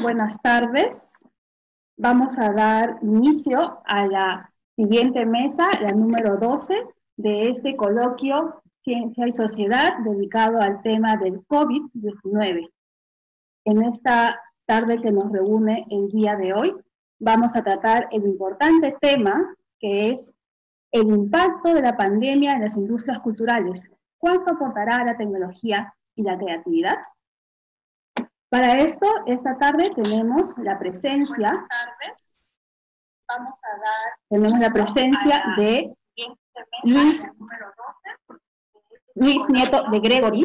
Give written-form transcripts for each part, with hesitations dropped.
buenas tardes. Vamos a dar inicio a la siguiente mesa, la número 12, de este coloquio Ciencia y Sociedad dedicado al tema del COVID-19. En esta tarde que nos reúne el día de hoy, vamos a tratar el importante tema que es el impacto de la pandemia en las industrias culturales. ¿Cuánto aportará la tecnología y la creatividad? Para esto, esta tarde tenemos la presencia, de Luis Nieto de Gregory.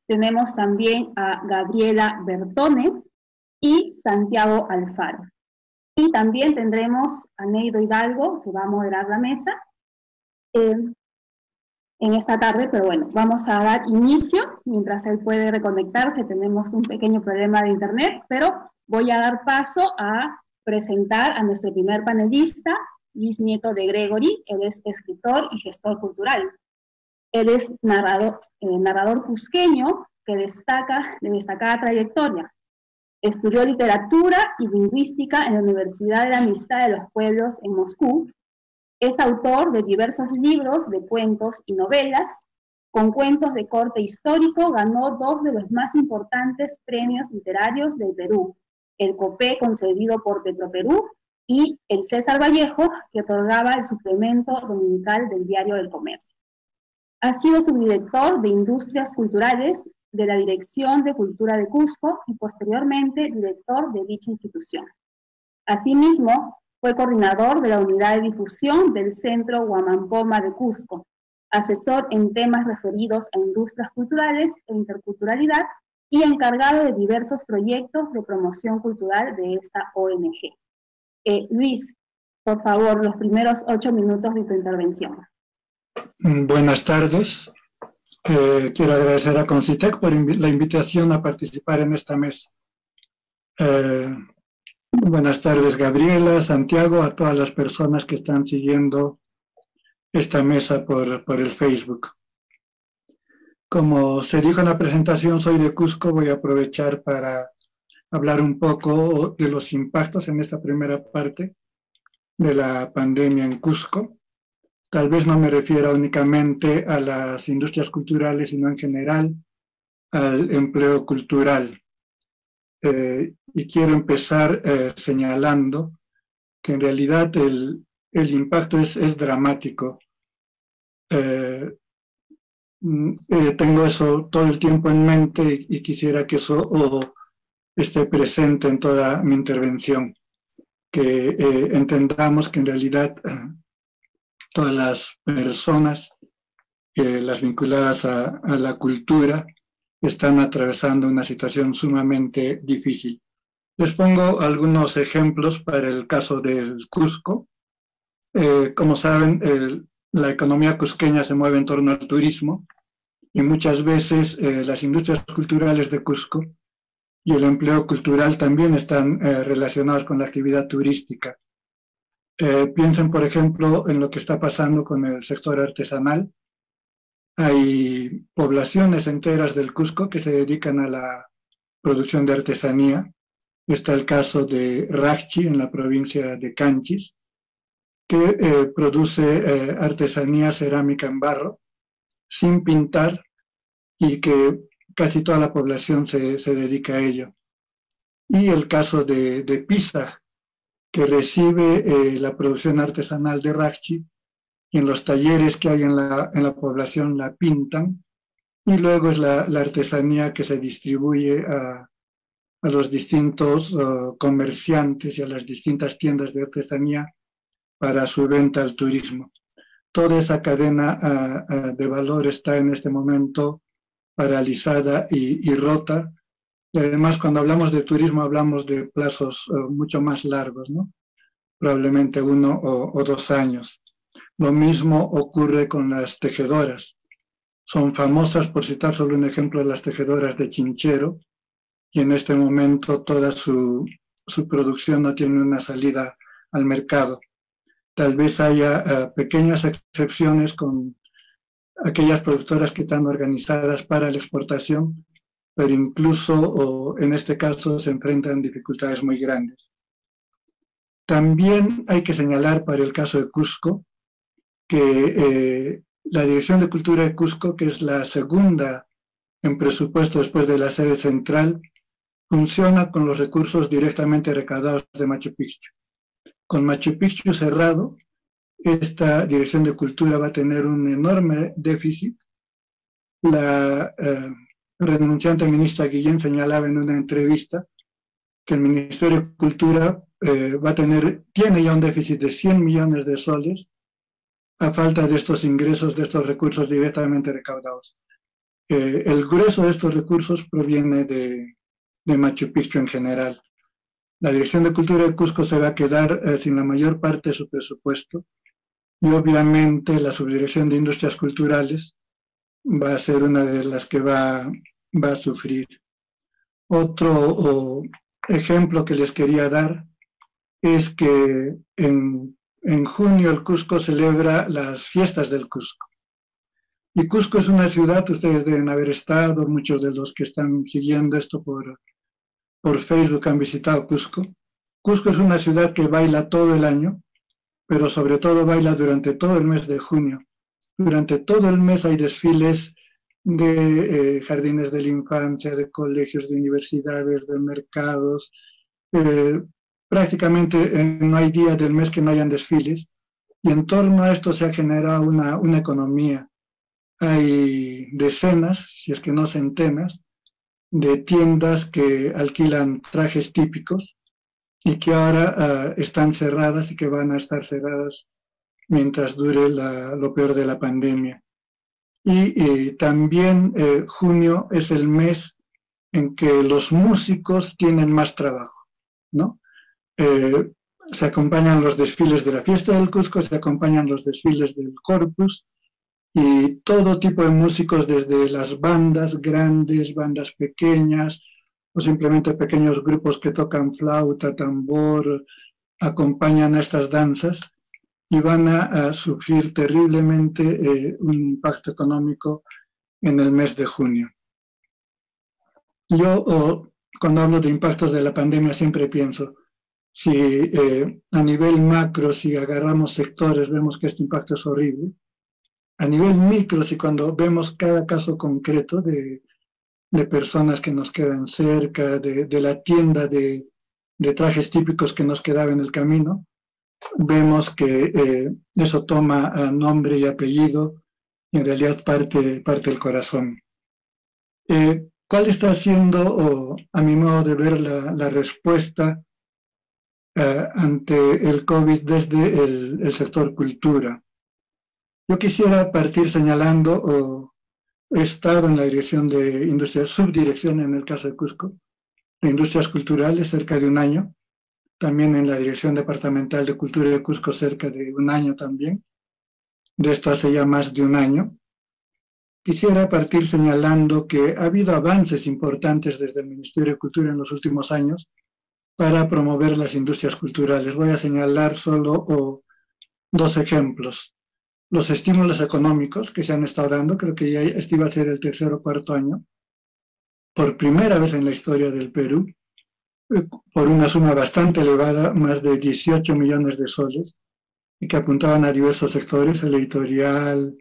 Tenemos también a Gabriela Bertone y Santiago Alfaro. Y también tendremos a Neido Hidalgo, que va a moderar la mesa en esta tarde, pero bueno, vamos a dar inicio. Mientras él puede reconectarse, tenemos un pequeño problema de internet, pero voy a dar paso a presentar a nuestro primer panelista, Luis Nieto de Gregory. Él es escritor y gestor cultural. Él es narrador cusqueño de destacada trayectoria. Estudió literatura y lingüística en la Universidad de la Amistad de los Pueblos en Moscú. Es autor de diversos libros de cuentos y novelas. Con cuentos de corte histórico ganó 2 de los más importantes premios literarios del Perú: el Copé, concedido por Petroperú, y el César Vallejo, que otorgaba el suplemento dominical del Diario del Comercio. Ha sido subdirector de Industrias Culturales de la Dirección de Cultura de Cusco y posteriormente director de dicha institución. Asimismo, fue coordinador de la Unidad de Difusión del Centro Huamampoma de Cusco, asesor en temas referidos a industrias culturales e interculturalidad y encargado de diversos proyectos de promoción cultural de esta ONG. Luis, por favor, los primeros 8 minutos de tu intervención. Buenas tardes. Quiero agradecer a Concitec por la invitación a participar en esta mesa. Buenas tardes, Gabriela, Santiago, a todas las personas que están siguiendo esta mesa por el Facebook. Como se dijo en la presentación, soy de Cusco. Voy a aprovechar para hablar un poco de los impactos en esta primera parte de la pandemia en Cusco. Tal vez no me refiera únicamente a las industrias culturales, sino en general al empleo cultural. Y quiero empezar señalando que en realidad el impacto es dramático. Tengo eso todo el tiempo en mente y quisiera que eso esté presente en toda mi intervención, que entendamos que en realidad todas las personas, las vinculadas a la cultura, están atravesando una situación sumamente difícil. Les pongo algunos ejemplos para el caso del Cusco. Como saben, la economía cusqueña se mueve en torno al turismo y muchas veces las industrias culturales de Cusco y el empleo cultural también están relacionados con la actividad turística. Piensen, por ejemplo, en lo que está pasando con el sector artesanal. Hay poblaciones enteras del Cusco que se dedican a la producción de artesanía. Está el caso de Racchi, en la provincia de Canchis, que produce artesanía cerámica en barro, sin pintar, y que casi toda la población se dedica a ello. Y el caso de Pisa, que recibe la producción artesanal de Racchi, y en los talleres que hay en la población la pintan, y luego es la artesanía que se distribuye a los distintos comerciantes y a las distintas tiendas de artesanía para su venta al turismo. Toda esa cadena de valor está en este momento paralizada y rota. Y además, cuando hablamos de turismo, hablamos de plazos mucho más largos, ¿no? Probablemente 1 o 2 años. Lo mismo ocurre con las tejedoras. Son famosas, por citar solo un ejemplo, las tejedoras de Chinchero, y en este momento toda su producción no tiene una salida al mercado. Tal vez haya pequeñas excepciones con aquellas productoras que están organizadas para la exportación, pero incluso en este caso se enfrentan dificultades muy grandes. También hay que señalar para el caso de Cusco que la Dirección de Cultura de Cusco, que es la segunda en presupuesto después de la sede central, funciona con los recursos directamente recaudados de Machu Picchu. Con Machu Picchu cerrado, esta Dirección de Cultura va a tener un enorme déficit. La renunciante ministra Guillén señalaba en una entrevista que el Ministerio de Cultura tiene ya un déficit de 100 millones de soles a falta de estos ingresos, de estos recursos directamente recaudados. El grueso de estos recursos proviene de Machu Picchu en general. La Dirección de Cultura de Cusco se va a quedar sin la mayor parte de su presupuesto y obviamente la Subdirección de Industrias Culturales va a ser una de las que va a sufrir. Otro ejemplo que les quería dar es que en junio el Cusco celebra las fiestas del Cusco. Y Cusco es una ciudad, ustedes deben haber estado, muchos de los que están siguiendo esto por Facebook han visitado Cusco. Cusco es una ciudad que baila todo el año, pero sobre todo baila durante todo el mes de junio. Durante todo el mes hay desfiles de jardines de la infancia, de colegios, de universidades, de mercados. Prácticamente no hay día del mes que no hayan desfiles. Y en torno a esto se ha generado una economía. Hay decenas, si es que no centenas, de tiendas que alquilan trajes típicos y que ahora están cerradas y que van a estar cerradas mientras dure lo peor de la pandemia. Y también junio es el mes en que los músicos tienen más trabajo, ¿no? Se acompañan los desfiles de la fiesta del Cusco, se acompañan los desfiles del Corpus, y todo tipo de músicos, desde las bandas grandes, bandas pequeñas, o simplemente pequeños grupos que tocan flauta, tambor, acompañan a estas danzas y van a sufrir terriblemente un impacto económico en el mes de junio. Yo, cuando hablo de impactos de la pandemia, siempre pienso, si a nivel macro, si agarramos sectores, vemos que este impacto es horrible. A nivel micro, si cuando vemos cada caso concreto de personas que nos quedan cerca, de la tienda de trajes típicos que nos quedaba en el camino, vemos que eso toma nombre y apellido y en realidad parte el corazón. ¿Cuál está siendo, a mi modo de ver, la respuesta ante el COVID desde el sector cultura? Yo quisiera partir señalando, he estado en la dirección de industrias, subdirección en el caso de Cusco, de industrias culturales cerca de un año, también en la Dirección Departamental de Cultura de Cusco cerca de un año también, de esto hace ya más de un año. Quisiera partir señalando que ha habido avances importantes desde el Ministerio de Cultura en los últimos años para promover las industrias culturales. Voy a señalar solo dos ejemplos. Los estímulos económicos que se han estado dando, creo que ya este iba a ser el tercer o cuarto año, por primera vez en la historia del Perú, por una suma bastante elevada, más de 18 millones de soles, y que apuntaban a diversos sectores, el editorial,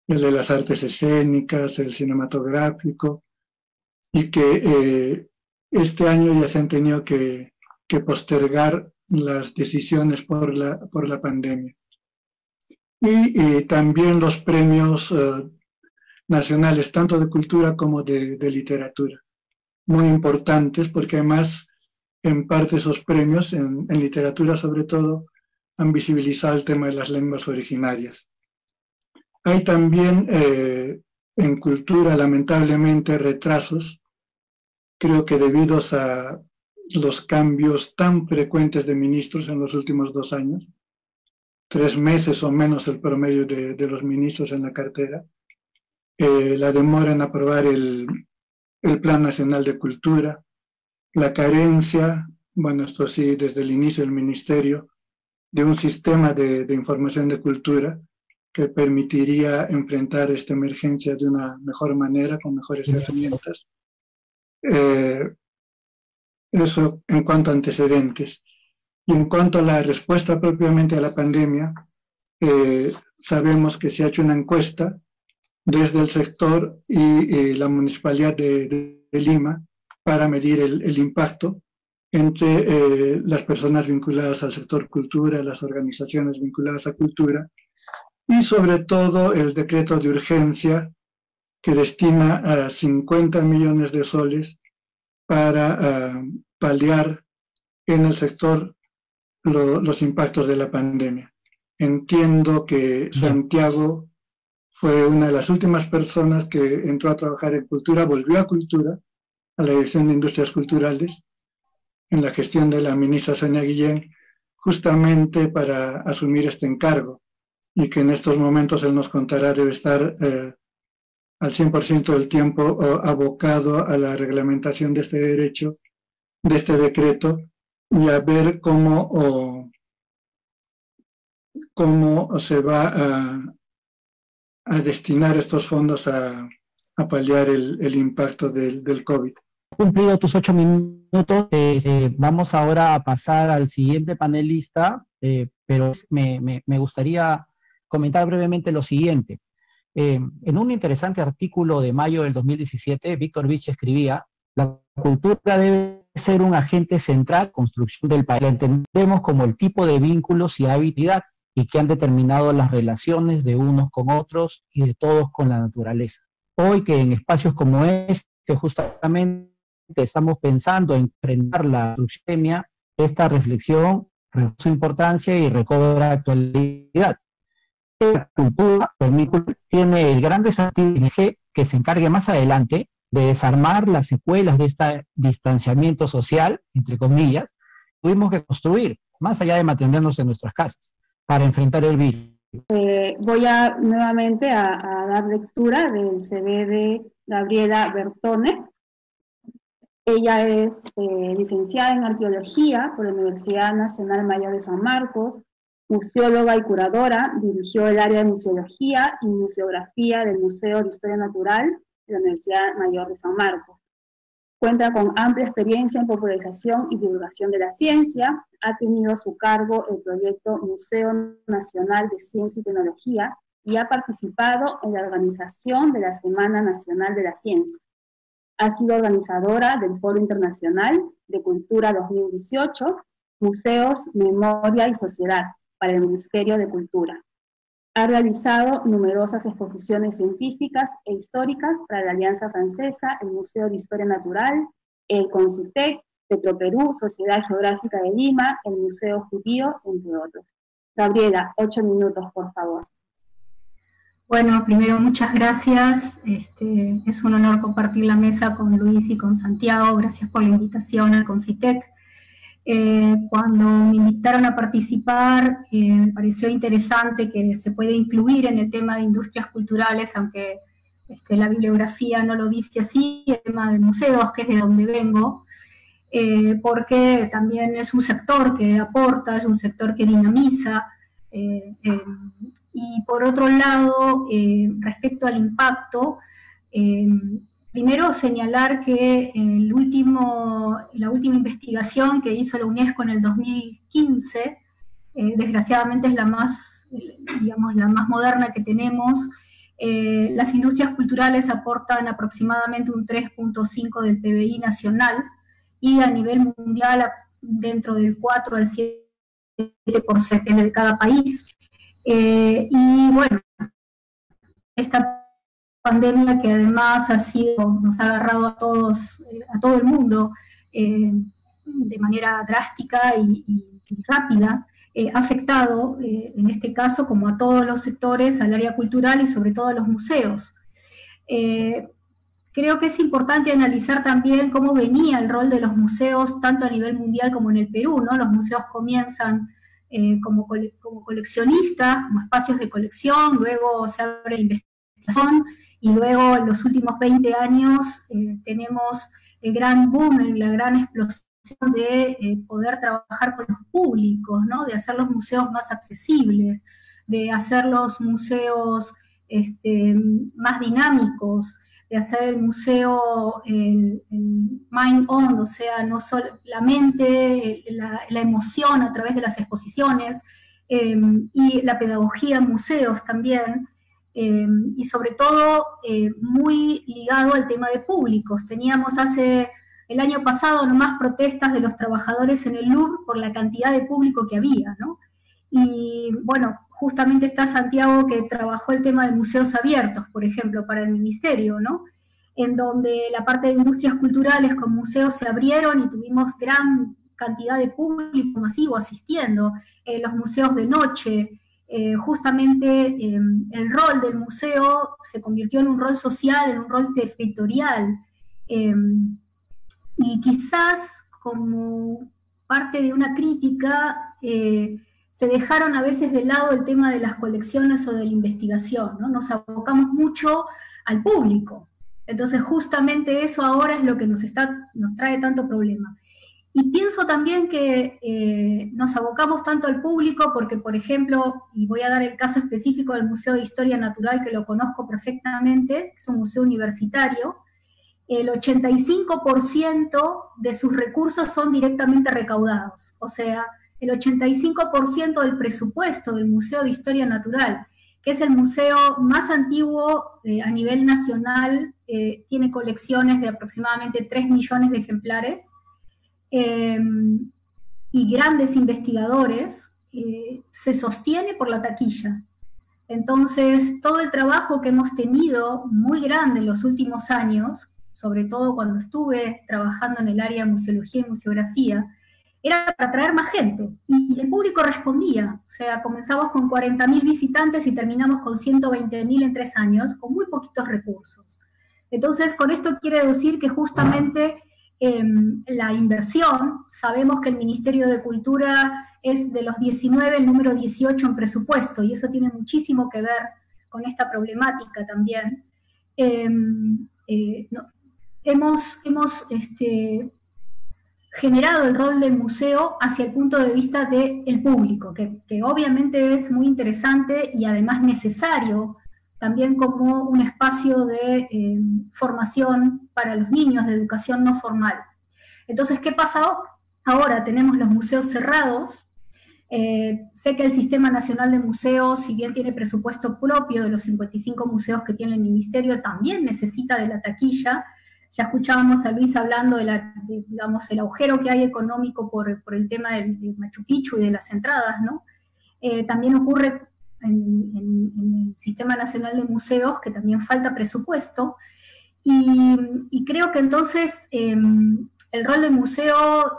el de las artes escénicas, el cinematográfico, y que este año ya se han tenido que postergar las decisiones por la pandemia. Y también los premios nacionales, tanto de cultura como de literatura, muy importantes, porque además, en parte esos premios, en literatura sobre todo, han visibilizado el tema de las lenguas originarias. Hay también en cultura, lamentablemente, retrasos, creo que debidos a los cambios tan frecuentes de ministros en los últimos 2 años, 3 meses o menos el promedio de los ministros en la cartera, la demora en aprobar el Plan Nacional de Cultura, la carencia, bueno, esto sí, desde el inicio del ministerio, de un sistema de información de cultura que permitiría enfrentar esta emergencia de una mejor manera, con mejores herramientas. Eso en cuanto a antecedentes. Y en cuanto a la respuesta propiamente a la pandemia, sabemos que se ha hecho una encuesta desde el sector y la Municipalidad de Lima para medir el impacto entre las personas vinculadas al sector cultura, las organizaciones vinculadas a cultura, y sobre todo el decreto de urgencia que destina a 50 millones de soles para paliar en el sector los impactos de la pandemia. Entiendo que Santiago fue una de las últimas personas que entró a trabajar en cultura, volvió a cultura, a la Dirección de Industrias Culturales, en la gestión de la ministra Sonia Guillén, justamente para asumir este encargo, y que en estos momentos él nos contará debe estar al 100% del tiempo abocado a la reglamentación de este derecho, de este decreto, y a ver cómo se va a destinar estos fondos a paliar el impacto del COVID. Cumplido tus 8 minutos, vamos ahora a pasar al siguiente panelista, pero me gustaría comentar brevemente lo siguiente. En un interesante artículo de mayo del 2017, Víctor Vich escribía: la cultura debe ser un agente central en la construcción del país. La entendemos como el tipo de vínculos y habilidad y que han determinado las relaciones de unos con otros y de todos con la naturaleza. Hoy que en espacios como este justamente estamos pensando en enfrentar la pandemia, esta reflexión recobre su importancia y recobra actualidad. La cultura tiene el gran desafío que se encargue más adelante de desarmar las secuelas de este distanciamiento social, entre comillas, tuvimos que construir, más allá de mantenernos en nuestras casas, para enfrentar el virus. Voy nuevamente a dar lectura del CV de Gabriela Bertone. Ella es licenciada en Arqueología por la Universidad Nacional Mayor de San Marcos, museóloga y curadora, dirigió el área de Museología y Museografía del Museo de Historia Natural de la Universidad Mayor de San Marcos. Cuenta con amplia experiencia en popularización y divulgación de la ciencia, ha tenido a su cargo el proyecto Museo Nacional de Ciencia y Tecnología y ha participado en la organización de la Semana Nacional de la Ciencia. Ha sido organizadora del Foro Internacional de Cultura 2018, Museos, Memoria y Sociedad, para el Ministerio de Cultura. Ha realizado numerosas exposiciones científicas e históricas para la Alianza Francesa, el Museo de Historia Natural, el CONCITEC, Petroperú, Sociedad Geográfica de Lima, el Museo Judío, entre otros. Gabriela, 8 minutos, por favor. Bueno, primero muchas gracias. Es un honor compartir la mesa con Luis y con Santiago. Gracias por la invitación al CONCITEC. Cuando me invitaron a participar, me pareció interesante que se puede incluir en el tema de industrias culturales, aunque la bibliografía no lo dice así, el tema de museos, que es de donde vengo, porque también es un sector que aporta, es un sector que dinamiza, y por otro lado, respecto al impacto, primero señalar que la última investigación que hizo la UNESCO en el 2015, desgraciadamente es la más moderna que tenemos. Las industrias culturales aportan aproximadamente un 3.5 del PBI nacional, y a nivel mundial dentro del 4 al 7% de cada país. Y bueno, esta pandemia que además nos ha agarrado a todos, a todo el mundo, de manera drástica y rápida, ha afectado, en este caso, como a todos los sectores, al área cultural y sobre todo a los museos. Creo que es importante analizar también cómo venía el rol de los museos, tanto a nivel mundial como en el Perú, ¿no? Los museos comienzan como coleccionistas, como espacios de colección, luego se abre investigación, y luego en los últimos 20 años tenemos el gran boom, la gran explosión de poder trabajar con los públicos, ¿no? De hacer los museos más accesibles, de hacer los museos más dinámicos, de hacer el museo el mind on, o sea, no solo la mente, la emoción a través de las exposiciones, y la pedagogía en museos también, y sobre todo muy ligado al tema de públicos. Teníamos el año pasado nomás protestas de los trabajadores en el Louvre por la cantidad de público que había, ¿no? Y bueno, justamente está Santiago, que trabajó el tema de museos abiertos, por ejemplo, para el ministerio, ¿no? En donde la parte de industrias culturales con museos se abrieron y tuvimos gran cantidad de público masivo asistiendo, los museos de noche, justamente el rol del museo se convirtió en un rol social, en un rol territorial, y quizás como parte de una crítica, se dejaron a veces de lado el tema de las colecciones o de la investigación, ¿no? Nos abocamos mucho al público. Entonces justamente eso ahora es lo que nos trae tanto problema. Y pienso también que nos abocamos tanto al público porque, por ejemplo, y voy a dar el caso específico del Museo de Historia Natural, que lo conozco perfectamente, es un museo universitario, el 85% de sus recursos son directamente recaudados, o sea, el 85% del presupuesto del Museo de Historia Natural, que es el museo más antiguo a nivel nacional, tiene colecciones de aproximadamente 3 millones de ejemplares, y grandes investigadores, se sostiene por la taquilla. Entonces, todo el trabajo que hemos tenido, muy grande en los últimos años, sobre todo cuando estuve trabajando en el área de museología y museografía, era para atraer más gente, y el público respondía. O sea, comenzamos con 40.000 visitantes y terminamos con 120.000 en 3 años, con muy poquitos recursos. Entonces, con esto quiere decir que justamente la inversión, sabemos que el Ministerio de Cultura es de los 19 el número 18 en presupuesto, y eso tiene muchísimo que ver con esta problemática también. Hemos generado el rol del museo hacia el punto de vista del público, que obviamente es muy interesante y además necesario también como un espacio de formación para los niños, de educación no formal. Entonces, ¿qué pasa ahora? Tenemos los museos cerrados. Sé que el Sistema Nacional de Museos, si bien tiene presupuesto propio de los 55 museos que tiene el Ministerio, también necesita de la taquilla. Ya escuchábamos a Luis hablando digamos, el agujero que hay económico por el tema del Machu Picchu y de las entradas, ¿no? También ocurre en el Sistema Nacional de Museos, que también falta presupuesto, y creo que entonces el rol del museo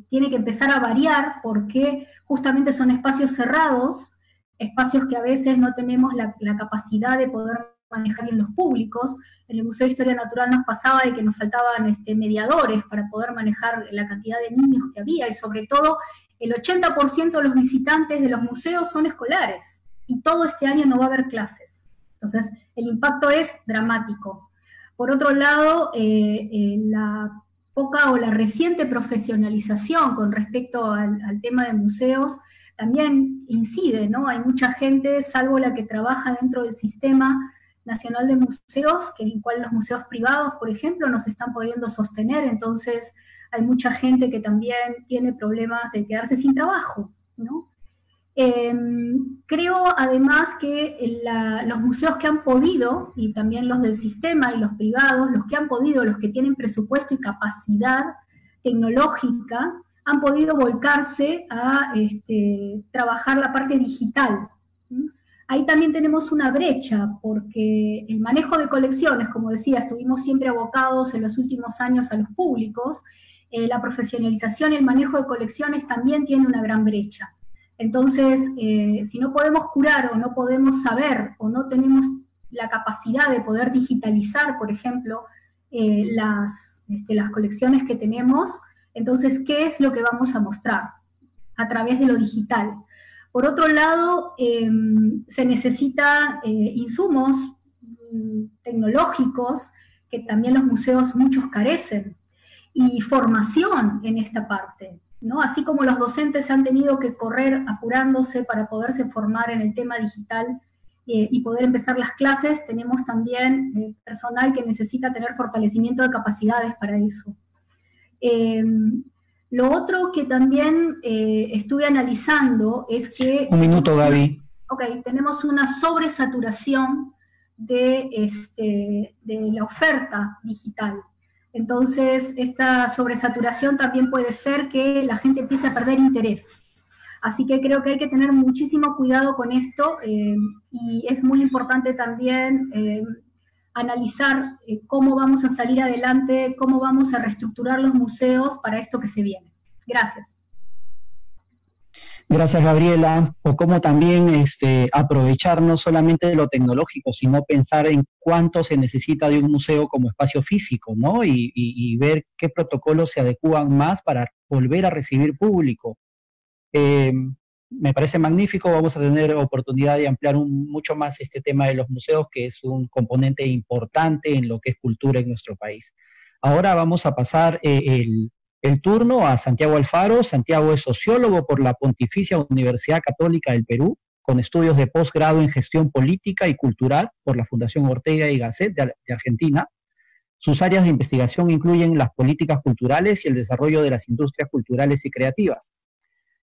tiene que empezar a variar, porque justamente son espacios cerrados, espacios que a veces no tenemos la capacidad de poder manejar en los públicos. En el Museo de Historia Natural nos pasaba de que nos faltaban mediadores para poder manejar la cantidad de niños que había, y sobre todo el 80% de los visitantes de los museos son escolares, y todo este año no va a haber clases. Entonces, el impacto es dramático. Por otro lado, la poca o la reciente profesionalización con respecto al tema de museos también incide, ¿no? Hay mucha gente, salvo la que trabaja dentro del Sistema Nacional de Museos, en el cual los museos privados, por ejemplo, no se están pudiendo sostener. Entonces hay mucha gente que también tiene problemas de quedarse sin trabajo, ¿no? Creo además que los museos que han podido, y también los del sistema y los privados, los que han podido, los que tienen presupuesto y capacidad tecnológica, han podido volcarse a trabajar la parte digital. Ahí también tenemos una brecha, porque el manejo de colecciones, como decía, estuvimos siempre abocados en los últimos años a los públicos. La profesionalización y el manejo de colecciones también tiene una gran brecha. Entonces, si no podemos curar, o no podemos saber, o no tenemos la capacidad de poder digitalizar, por ejemplo, las colecciones que tenemos, entonces, ¿qué es lo que vamos a mostrar a través de lo digital? Por otro lado, se necesita insumos tecnológicos, que también los museos muchos carecen, y formación en esta parte, ¿no? Así como los docentes han tenido que correr apurándose para poderse formar en el tema digital, y poder empezar las clases, tenemos también personal que necesita tener fortalecimiento de capacidades para eso. Lo otro que también estuve analizando es que... Un minuto, Gaby. Ok, tenemos una sobresaturación de la oferta digital. Entonces, esta sobresaturación también puede ser que la gente empiece a perder interés. Así que creo que hay que tener muchísimo cuidado con esto y es muy importante también analizar cómo vamos a salir adelante, cómo vamos a reestructurar los museos para esto que se viene. Gracias. Gracias, Gabriela. O cómo también aprovechar no solamente de lo tecnológico, sino pensar en cuánto se necesita de un museo como espacio físico, ¿no? Y ver qué protocolos se adecúan más para volver a recibir público. Me parece magnífico, vamos a tener oportunidad de ampliar mucho más este tema de los museos, que es un componente importante en lo que es cultura en nuestro país. Ahora vamos a pasar el turno a Santiago Alfaro. Santiago es sociólogo por la Pontificia Universidad Católica del Perú, con estudios de posgrado en gestión política y cultural por la Fundación Ortega y Gasset de Argentina. Sus áreas de investigación incluyen las políticas culturales y el desarrollo de las industrias culturales y creativas.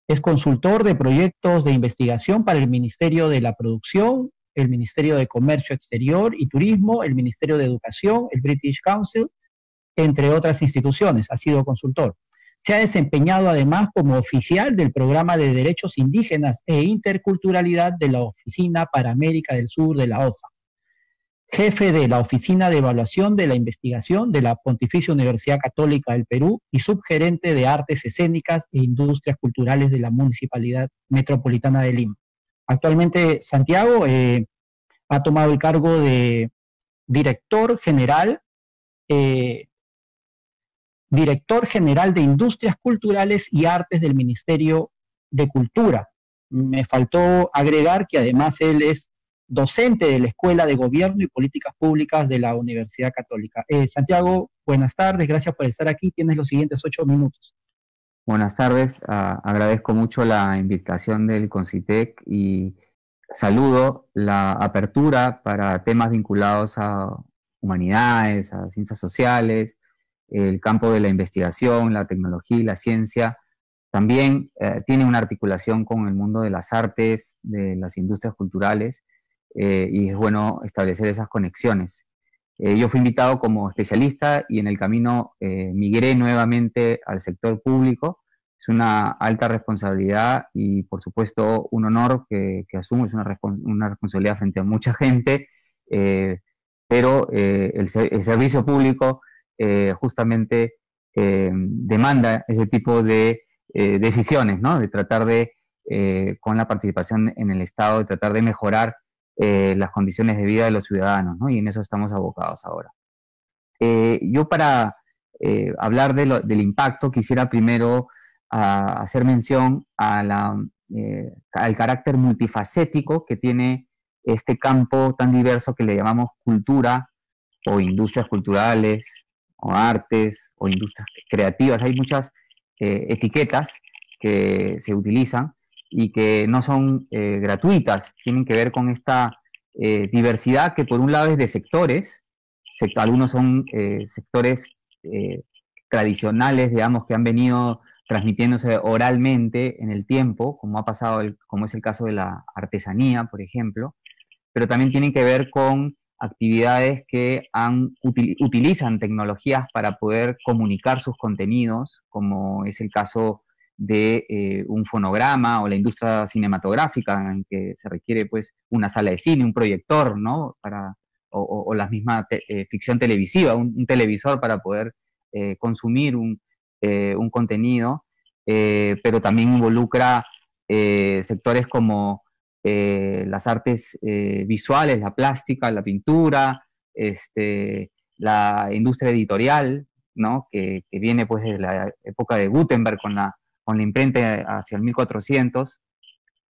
Es consultor de proyectos de investigación para el Ministerio de la Producción, el Ministerio de Comercio Exterior y Turismo, el Ministerio de Educación, el British Council, entre otras instituciones. Ha sido consultor. Se ha desempeñado además como oficial del Programa de Derechos Indígenas e Interculturalidad de la Oficina para América del Sur de la OFA. Jefe de la Oficina de Evaluación de la Investigación de la Pontificia Universidad Católica del Perú y subgerente de Artes Escénicas e Industrias Culturales de la Municipalidad Metropolitana de Lima. Actualmente, Santiago ha tomado el cargo de director general de Industrias Culturales y Artes del Ministerio de Cultura. Me faltó agregar que además él es docente de la Escuela de Gobierno y Políticas Públicas de la Universidad Católica. Santiago, buenas tardes, gracias por estar aquí. Tienes los siguientes 8 minutos. Buenas tardes, agradezco mucho la invitación del CONCITEC y saludo la apertura para temas vinculados a humanidades, a ciencias sociales, el campo de la investigación, la tecnología y la ciencia. También tiene una articulación con el mundo de las artes, de las industrias culturales, y es bueno establecer esas conexiones. Yo fui invitado como especialista y en el camino migré nuevamente al sector público. Es una alta responsabilidad y por supuesto un honor que asumo, es una responsabilidad frente a mucha gente, pero el servicio público justamente demanda ese tipo de decisiones, ¿no? De tratar de, con la participación en el Estado, de tratar de mejorar las condiciones de vida de los ciudadanos, ¿no? Y en eso estamos abocados ahora. Yo para hablar del impacto quisiera primero hacer mención al carácter multifacético que tiene este campo tan diverso que le llamamos cultura o industrias culturales o artes o industrias creativas. Hay muchas etiquetas que se utilizan y que no son gratuitas, tienen que ver con esta diversidad que por un lado es de sectores, algunos son sectores tradicionales, digamos, que han venido transmitiéndose oralmente en el tiempo, como ha pasado, como es el caso de la artesanía, por ejemplo, pero también tienen que ver con actividades que utilizan tecnologías para poder comunicar sus contenidos, como es el caso de un fonograma o la industria cinematográfica, en que se requiere pues una sala de cine, un proyector, ¿no? O la misma ficción televisiva, un televisor para poder consumir un contenido, pero también involucra sectores como las artes visuales, la plástica, la pintura, la industria editorial, ¿no? que viene pues desde la época de Gutenberg con la imprenta hacia el 1400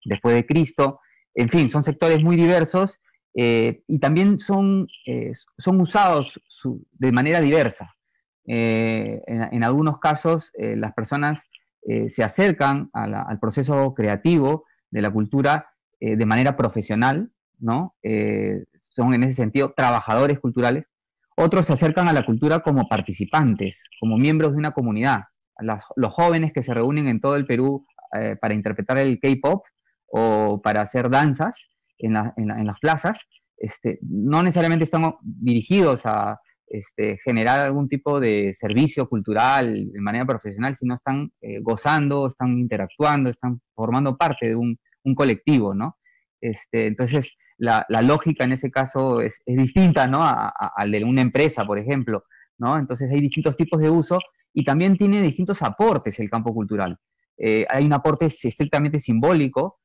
después de Cristo. En fin, son sectores muy diversos y también son usados de manera diversa. En algunos casos las personas se acercan al proceso creativo de la cultura de manera profesional, ¿no? Son en ese sentido trabajadores culturales. Otros se acercan a la cultura como participantes, como miembros de una comunidad. Los jóvenes que se reúnen en todo el Perú para interpretar el K-pop o para hacer danzas en las plazas, no necesariamente están dirigidos a generar algún tipo de servicio cultural de manera profesional, sino están gozando, están interactuando, están formando parte de un colectivo, ¿no? Entonces, la lógica en ese caso es distinta, ¿no? Al de una empresa, por ejemplo, ¿no? Entonces hay distintos tipos de uso y también tiene distintos aportes el campo cultural. Hay un aporte estrictamente simbólico,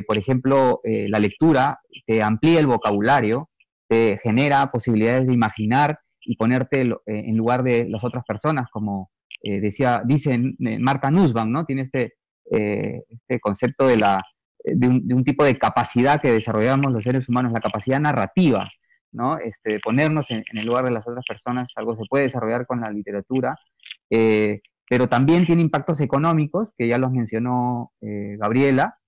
por ejemplo, la lectura te amplía el vocabulario, te genera posibilidades de imaginar y ponerte en lugar de las otras personas, como dice Martha Nussbaum, ¿no? Tiene este concepto de un tipo de capacidad que desarrollamos los seres humanos, la capacidad narrativa, ¿no? Ponernos en el lugar de las otras personas, algo se puede desarrollar con la literatura, pero también tiene impactos económicos, que ya los mencionó Gabriela,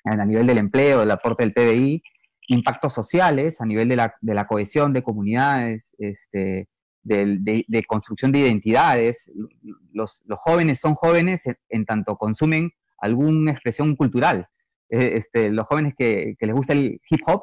a nivel del empleo, del aporte del PBI, impactos sociales, a nivel de la cohesión de comunidades, de construcción de identidades. Los jóvenes son jóvenes en tanto consumen alguna expresión cultural. Los jóvenes que les gusta el hip hop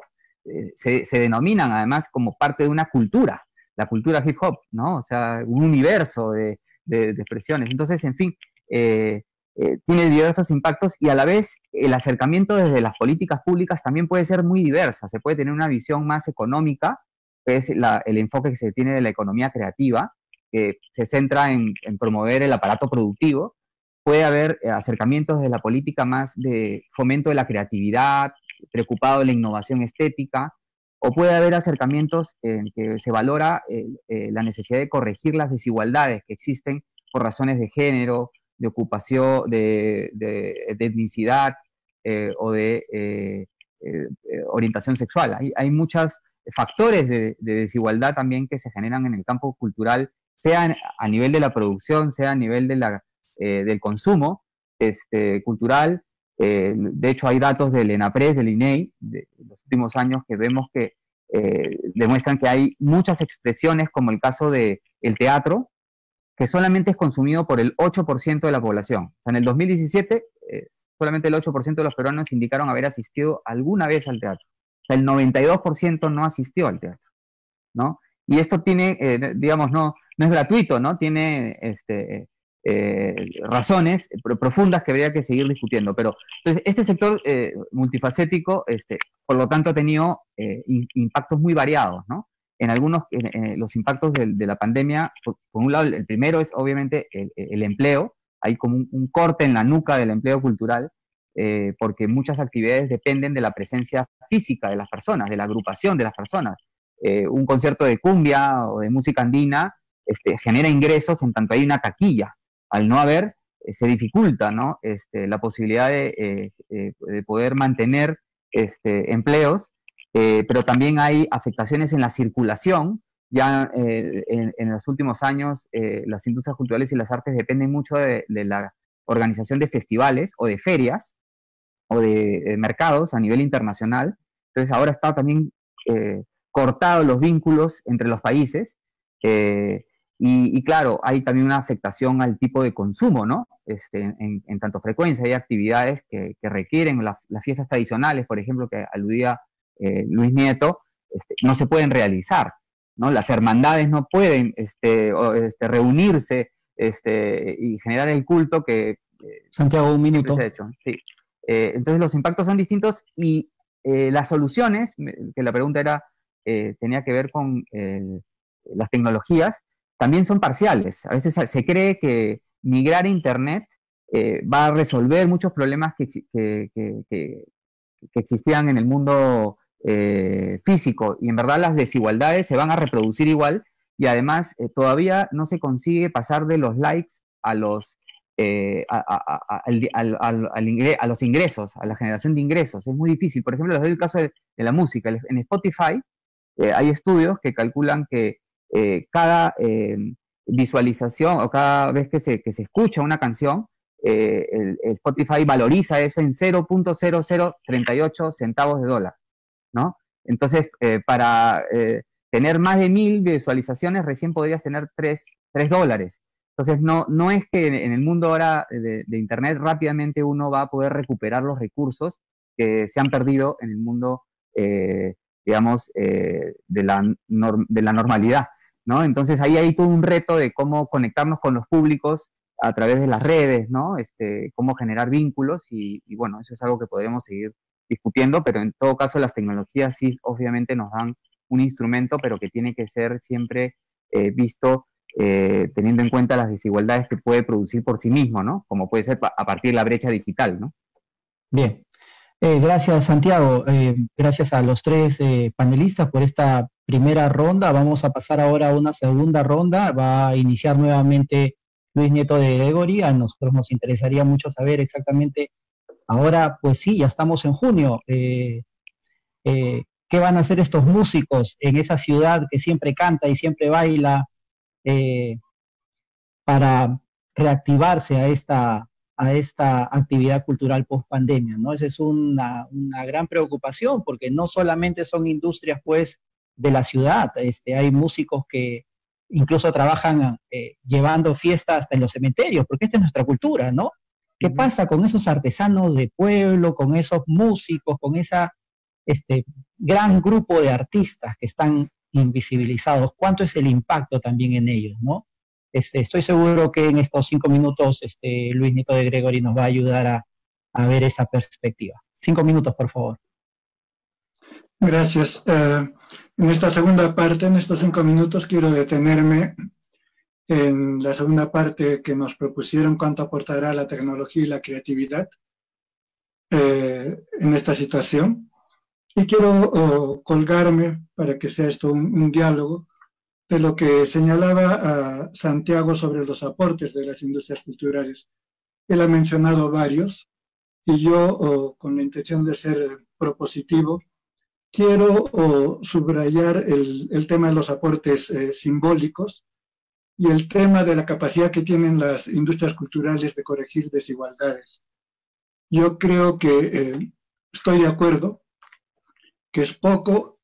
se denominan además como parte de una cultura, la cultura hip hop, ¿no? O sea, un universo de expresiones. Entonces, en fin, tiene diversos impactos y a la vez el acercamiento desde las políticas públicas también puede ser muy diversa. Se puede tener una visión más económica, que es el enfoque que se tiene de la economía creativa, que se centra en promover el aparato productivo. Puede haber acercamientos de la política más de fomento de la creatividad, preocupado de la innovación estética, o puede haber acercamientos en que se valora la necesidad de corregir las desigualdades que existen por razones de género, de ocupación, de etnicidad o de orientación sexual. Hay muchos factores de desigualdad también que se generan en el campo cultural, sea a nivel de la producción, sea a nivel del consumo cultural. De hecho, hay datos del ENAPRES, del INEI, de los últimos años que vemos que demuestran que hay muchas expresiones, como el caso del teatro, que solamente es consumido por el 8% de la población. O sea, en el 2017, solamente el 8% de los peruanos indicaron haber asistido alguna vez al teatro. O sea, el 92% no asistió al teatro, ¿no? Y esto tiene, digamos, no es gratuito, ¿no? Tiene razones profundas que habría que seguir discutiendo. Pero, entonces, este sector multifacético, por lo tanto, ha tenido impactos muy variados, ¿no? En algunos, los impactos de la pandemia, por un lado, el primero es obviamente el empleo. Hay como un corte en la nuca del empleo cultural, porque muchas actividades dependen de la presencia física de las personas, de la agrupación de las personas. Un concierto de cumbia o de música andina genera ingresos en tanto hay una taquilla. Al no haber, se dificulta, ¿no? La posibilidad de poder mantener empleos. Pero también hay afectaciones en la circulación. Ya en los últimos años las industrias culturales y las artes dependen mucho de la organización de festivales o de ferias o de mercados a nivel internacional. Entonces ahora está también cortados los vínculos entre los países y claro, hay también una afectación al tipo de consumo, ¿no? En tanto frecuencia. Hay actividades que requieren las fiestas tradicionales, por ejemplo, que aludía Luis Nieto, no se pueden realizar, ¿no? Las hermandades no pueden reunirse y generar el culto que Santiago, un minuto. Se ha hecho. Sí. Entonces los impactos son distintos y las soluciones, que la pregunta tenía que ver con las tecnologías, también son parciales. A veces se cree que migrar a Internet va a resolver muchos problemas que existían en el mundo físico, y en verdad las desigualdades se van a reproducir igual, y además todavía no se consigue pasar de los likes a los los ingresos, a la generación de ingresos. Es muy difícil. Por ejemplo, les doy el caso de la música. En Spotify hay estudios que calculan que cada visualización o cada vez que se escucha una canción, el Spotify valoriza eso en 0.0038 centavos de dólar, ¿no? Entonces, para tener más de 1000 visualizaciones, recién podrías tener $3. Entonces, no es que en el mundo ahora de Internet rápidamente uno va a poder recuperar los recursos que se han perdido en el mundo, digamos, de la normalidad, ¿no? Entonces, ahí hay todo un reto de cómo conectarnos con los públicos a través de las redes, ¿no? Cómo generar vínculos y bueno, eso es algo que podríamos seguir discutiendo, pero en todo caso las tecnologías sí obviamente nos dan un instrumento, pero que tiene que ser siempre visto teniendo en cuenta las desigualdades que puede producir por sí mismo, ¿no? Como puede ser a partir de la brecha digital, ¿no? Bien. Gracias, Santiago. Gracias a los tres panelistas por esta primera ronda. Vamos a pasar ahora a una segunda ronda. Va a iniciar nuevamente Luis Nieto de Gregory. A nosotros nos interesaría mucho saber exactamente, ahora pues sí, ya estamos en junio, ¿qué van a hacer estos músicos en esa ciudad que siempre canta y siempre baila para reactivarse a esta actividad cultural post pandemia, ¿no? Esa es una gran preocupación, porque no solamente son industrias, pues, de la ciudad, hay músicos que incluso trabajan llevando fiestas hasta en los cementerios, porque esta es nuestra cultura, ¿no? ¿Qué pasa con esos artesanos de pueblo, con esos músicos, con esa gran grupo de artistas que están invisibilizados? ¿Cuánto es el impacto también en ellos, ¿no? Estoy seguro que en estos 5 minutos Luis Nieto de Gregory nos va a ayudar a ver esa perspectiva. 5 minutos, por favor. Gracias. En esta segunda parte, en estos 5 minutos, quiero detenerme en la segunda parte que nos propusieron, cuánto aportará la tecnología y la creatividad en esta situación. Y quiero colgarme, para que sea esto un diálogo, de lo que señalaba a Santiago sobre los aportes de las industrias culturales. Él ha mencionado varios, y yo, con la intención de ser propositivo, quiero subrayar el tema de los aportes simbólicos y el tema de la capacidad que tienen las industrias culturales de corregir desigualdades. Yo creo que estoy de acuerdo que es poco,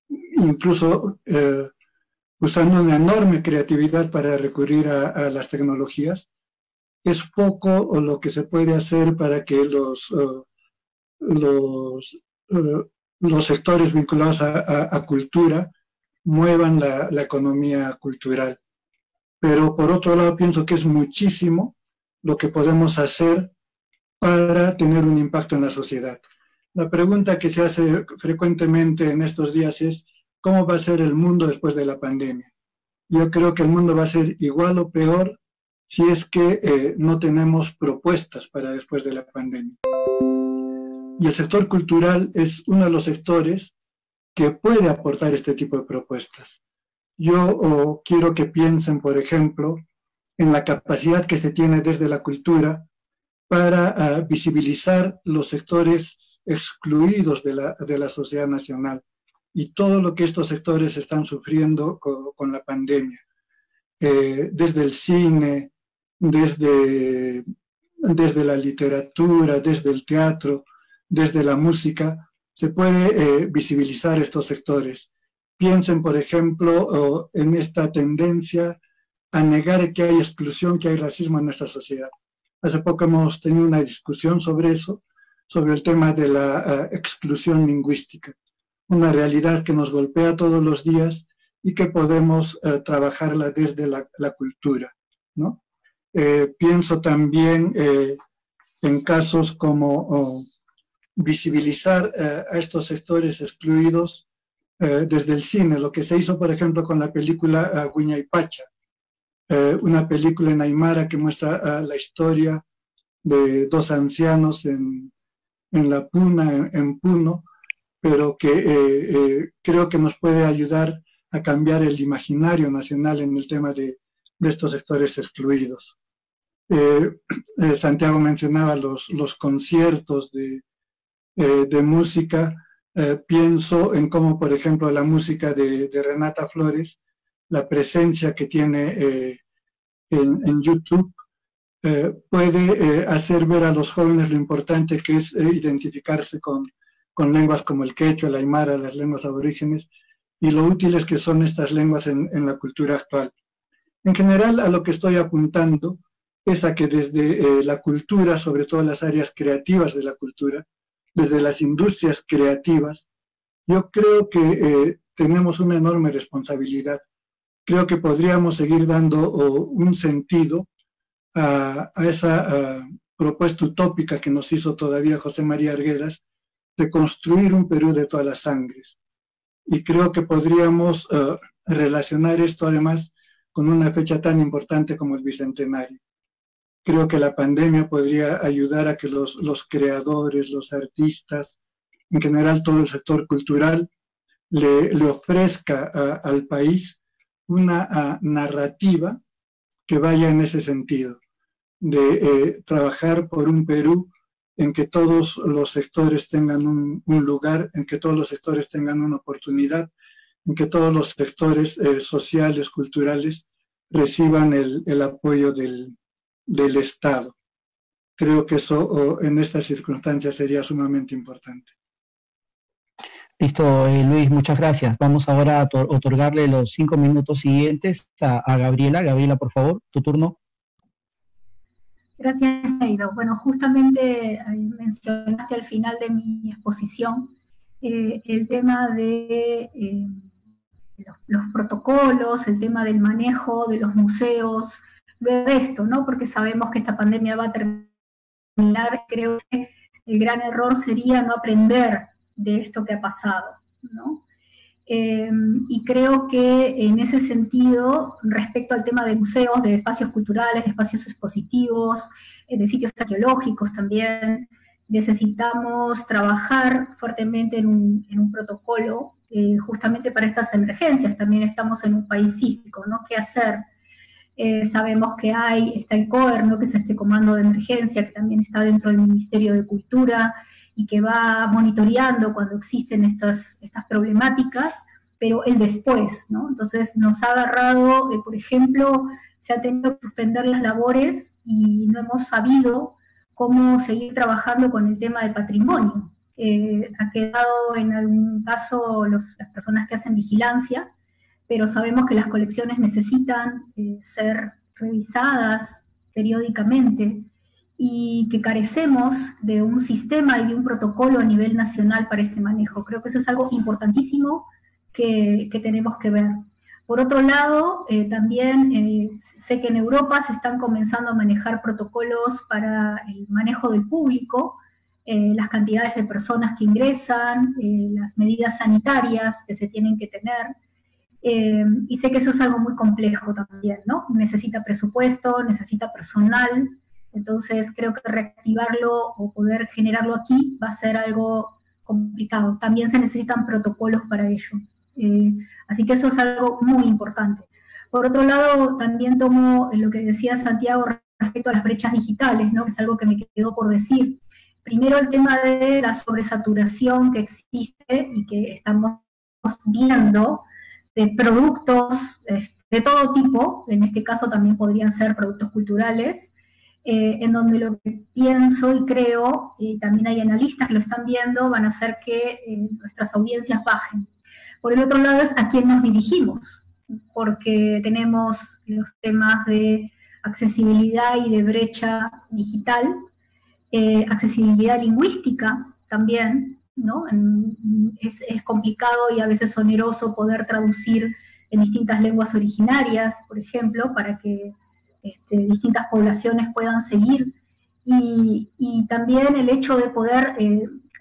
incluso usando una enorme creatividad para recurrir a las tecnologías, es poco lo que se puede hacer para que los sectores vinculados a cultura muevan la economía cultural. Pero por otro lado pienso que es muchísimo lo que podemos hacer para tener un impacto en la sociedad. La pregunta que se hace frecuentemente en estos días es ¿cómo va a ser el mundo después de la pandemia? Yo creo que el mundo va a ser igual o peor si es que no tenemos propuestas para después de la pandemia. Y el sector cultural es uno de los sectores que puede aportar este tipo de propuestas. Yo quiero que piensen, por ejemplo, en la capacidad que se tiene desde la cultura para visibilizar los sectores excluidos de la sociedad nacional y todo lo que estos sectores están sufriendo con la pandemia. Desde el cine, desde la literatura, desde el teatro, desde la música, se puede visibilizar estos sectores. Piensen, por ejemplo, en esta tendencia a negar que hay exclusión, que hay racismo en nuestra sociedad. Hace poco hemos tenido una discusión sobre eso, sobre el tema de la exclusión lingüística, una realidad que nos golpea todos los días y que podemos trabajarla desde la cultura, ¿no? Pienso también en casos como visibilizar a estos sectores excluidos desde el cine, lo que se hizo, por ejemplo, con la película Huayna-Pacha, una película en aymara que muestra la historia de 2 ancianos en la puna, en Puno, pero que creo que nos puede ayudar a cambiar el imaginario nacional en el tema de estos sectores excluidos. Santiago mencionaba los conciertos de música. Pienso en cómo, por ejemplo, la música de Renata Flores, la presencia que tiene en YouTube, puede hacer ver a los jóvenes lo importante que es identificarse con con lenguas como el quechua, el aymara, las lenguas aborígenes, y lo útiles que son estas lenguas en la cultura actual. En general, a lo que estoy apuntando es a que desde la cultura, sobre todo las áreas creativas de la cultura, desde las industrias creativas, yo creo que tenemos una enorme responsabilidad. Creo que podríamos seguir dando un sentido a esa propuesta utópica que nos hizo todavía José María Arguedas, de construir un Perú de todas las sangres. Y creo que podríamos relacionar esto además con una fecha tan importante como el Bicentenario. Creo que la pandemia podría ayudar a que los creadores, los artistas, en general todo el sector cultural, le ofrezca al país una narrativa que vaya en ese sentido, de trabajar por un Perú en que todos los sectores tengan un lugar, en que todos los sectores tengan una oportunidad, en que todos los sectores sociales, culturales, reciban el apoyo del Estado. Creo que eso en estas circunstancias sería sumamente importante. Listo, Luis, muchas gracias. Vamos ahora a otorgarle los 5 minutos siguientes a Gabriela. Gabriela, por favor, tu turno. Gracias, Aido. Bueno, justamente mencionaste al final de mi exposición el tema de los protocolos, el tema del manejo de los museos, luego de esto, ¿no? Porque sabemos que esta pandemia va a terminar. Creo que el gran error sería no aprender de esto que ha pasado, ¿no? Y creo que en ese sentido, respecto al tema de museos, de espacios culturales, de espacios expositivos, de sitios arqueológicos también, necesitamos trabajar fuertemente en un protocolo justamente para estas emergencias. También estamos en un país sísmico, ¿no? ¿Qué hacer? Sabemos que está el COER, ¿no? Que es este comando de emergencia, que también está dentro del Ministerio de Cultura, y que va monitoreando cuando existen estas problemáticas, pero el después, ¿no? Entonces nos ha agarrado, por ejemplo, se ha tenido que suspender las labores y no hemos sabido cómo seguir trabajando con el tema del patrimonio. Ha quedado en algún caso las personas que hacen vigilancia, pero sabemos que las colecciones necesitan ser revisadas periódicamente, y que carecemos de un sistema y de un protocolo a nivel nacional para este manejo. Creo que eso es algo importantísimo que tenemos que ver. Por otro lado, también sé que en Europa se están comenzando a manejar protocolos para el manejo del público, las cantidades de personas que ingresan, las medidas sanitarias que se tienen que tener, y sé que eso es algo muy complejo también, ¿no? Necesita presupuesto, necesita personal. Entonces creo que reactivarlo o poder generarlo aquí va a ser algo complicado. También se necesitan protocolos para ello. Así que eso es algo muy importante. Por otro lado, también tomo lo que decía Santiago respecto a las brechas digitales, ¿no? Que es algo que me quedó por decir. Primero, el tema de la sobresaturación que existe y que estamos viendo de productos de todo tipo, en este caso también podrían ser productos culturales, en donde lo que pienso y creo, y también hay analistas que lo están viendo, van a hacer que nuestras audiencias bajen. Por el otro lado es a quién nos dirigimos, porque tenemos los temas de accesibilidad y de brecha digital, accesibilidad lingüística también, ¿no? Es complicado y a veces oneroso poder traducir en distintas lenguas originarias, por ejemplo, para que distintas poblaciones puedan seguir, y también el hecho de poder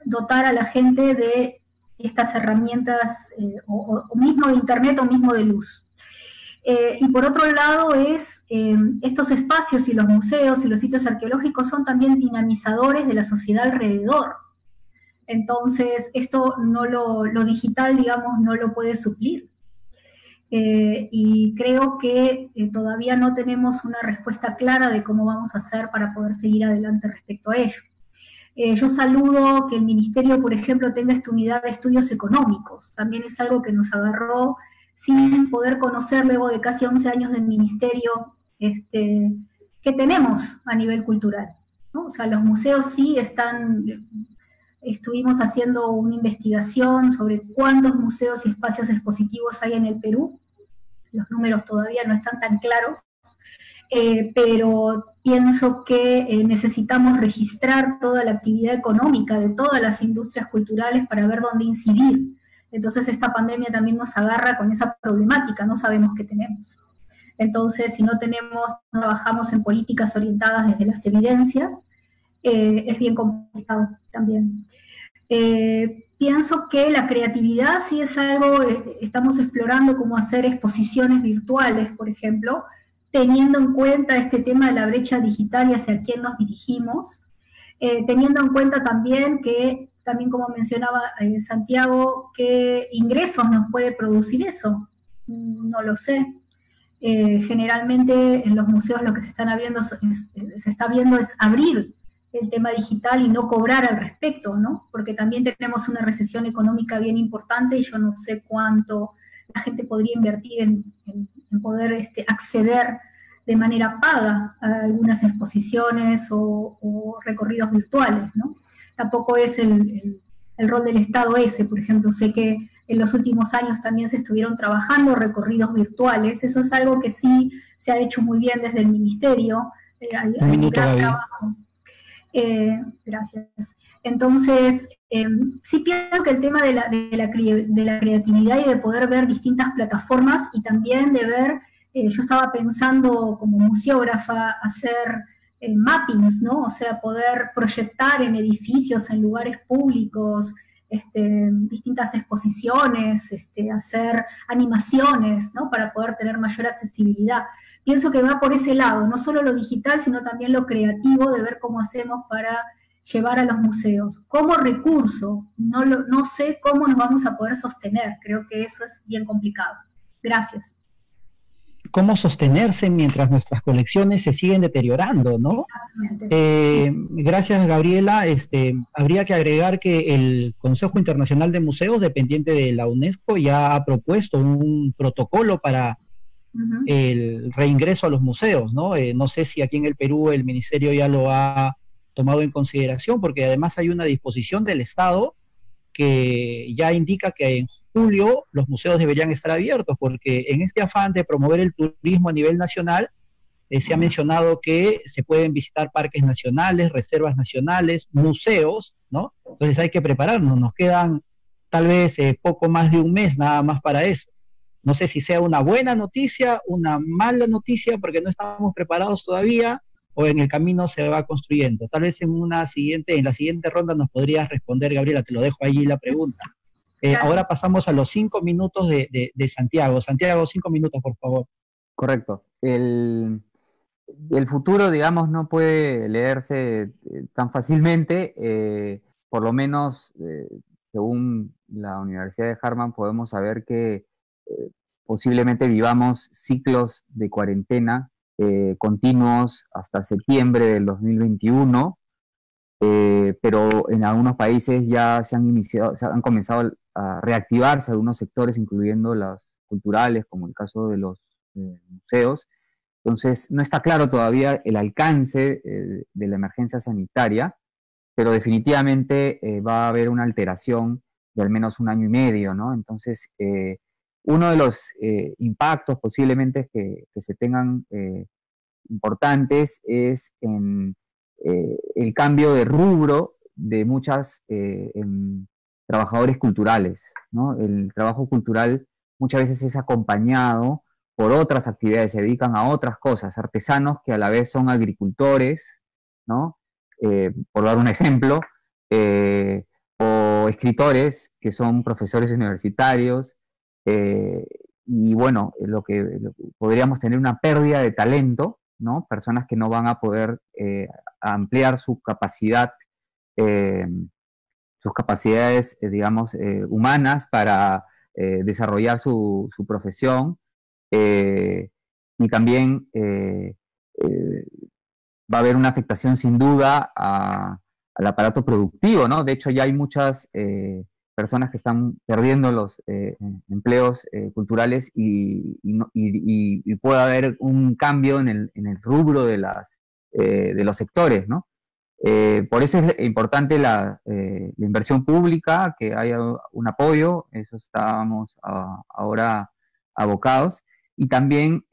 dotar a la gente de estas herramientas, o mismo de internet o mismo de luz. Y por otro lado estos espacios y los museos y los sitios arqueológicos son también dinamizadores de la sociedad alrededor. Entonces esto lo digital, digamos, no lo puede suplir. Y creo que todavía no tenemos una respuesta clara de cómo vamos a hacer para poder seguir adelante respecto a ello. Yo saludo que el Ministerio, por ejemplo, tenga esta unidad de estudios económicos. También es algo que nos agarró sin poder conocer luego de casi 11 años del Ministerio que tenemos a nivel cultural, ¿no? O sea, los museos sí están estuvimos haciendo una investigación sobre cuántos museos y espacios expositivos hay en el Perú. Los números todavía no están tan claros, pero pienso que necesitamos registrar toda la actividad económica de todas las industrias culturales para ver dónde incidir. Entonces esta pandemia también nos agarra con esa problemática, no sabemos qué tenemos. Entonces, si no trabajamos en políticas orientadas desde las evidencias, es bien complicado también. Pienso que la creatividad sí es algo, estamos explorando cómo hacer exposiciones virtuales, por ejemplo, teniendo en cuenta este tema de la brecha digital y hacia quién nos dirigimos, teniendo en cuenta también que, también como mencionaba Santiago, qué ingresos nos puede producir eso, no lo sé. Generalmente en los museos lo que se está viendo es abrir el tema digital y no cobrar al respecto, ¿no? Porque también tenemos una recesión económica bien importante y yo no sé cuánto la gente podría invertir en poder acceder de manera paga a algunas exposiciones o recorridos virtuales, ¿no? Tampoco es el rol del Estado ese, por ejemplo, sé que en los últimos años también se estuvieron trabajando recorridos virtuales, eso es algo que sí se ha hecho muy bien desde el Ministerio, hay un gran trabajo. Gracias. Entonces, sí pienso que el tema de la creatividad y de poder ver distintas plataformas y también de ver, yo estaba pensando como museógrafa hacer mappings, ¿no? O sea, poder proyectar en edificios, en lugares públicos, distintas exposiciones, hacer animaciones, ¿no? Para poder tener mayor accesibilidad. Pienso que va por ese lado, no solo lo digital, sino también lo creativo de ver cómo hacemos para llevar a los museos. Como recurso, no sé cómo nos vamos a poder sostener, creo que eso es bien complicado. Gracias. Cómo sostenerse mientras nuestras colecciones se siguen deteriorando, ¿no? Sí. Gracias, Gabriela. Habría que agregar que el Consejo Internacional de Museos, dependiente de la UNESCO, ya ha propuesto un protocolo para el reingreso a los museos, ¿no? No sé si aquí en el Perú el Ministerio ya lo ha tomado en consideración, porque además hay una disposición del Estado que ya indica que en julio los museos deberían estar abiertos, porque en este afán de promover el turismo a nivel nacional, se ha mencionado que se pueden visitar parques nacionales, reservas nacionales, museos, ¿no? Entonces hay que prepararnos, nos quedan tal vez poco más de un mes nada más para eso. No sé si sea una buena noticia, una mala noticia, porque no estamos preparados todavía, o en el camino se va construyendo. Tal vez en la siguiente ronda nos podrías responder, Gabriela, te lo dejo allí la pregunta. Ahora pasamos a los 5 minutos de Santiago. Santiago, 5 minutos, por favor. Correcto. El futuro, digamos, no puede leerse tan fácilmente. Por lo menos, según la Universidad de Harvard, podemos saber que posiblemente vivamos ciclos de cuarentena continuos hasta septiembre del 2021, pero en algunos países ya se han comenzado a reactivarse algunos sectores, incluyendo los culturales, como el caso de los museos. Entonces, no está claro todavía el alcance de la emergencia sanitaria, pero definitivamente va a haber una alteración de al menos 1 año y medio, ¿no? Entonces, uno de los impactos posiblemente que se tengan importantes es en el cambio de rubro de muchos trabajadores culturales, ¿no? El trabajo cultural muchas veces es acompañado por otras actividades, se dedican a otras cosas, artesanos que a la vez son agricultores, ¿no? Por dar un ejemplo, o escritores que son profesores universitarios, y bueno, podríamos tener una pérdida de talento, ¿no? Personas que no van a poder ampliar su capacidad, sus capacidades, digamos, humanas para desarrollar su profesión, y también va a haber una afectación sin duda al aparato productivo, ¿no? De hecho, ya hay muchas personas que están perdiendo los empleos culturales y puede haber un cambio en el rubro de los sectores, ¿no? Por eso es importante la inversión pública, que haya un apoyo, eso estábamos ahora abocados, y también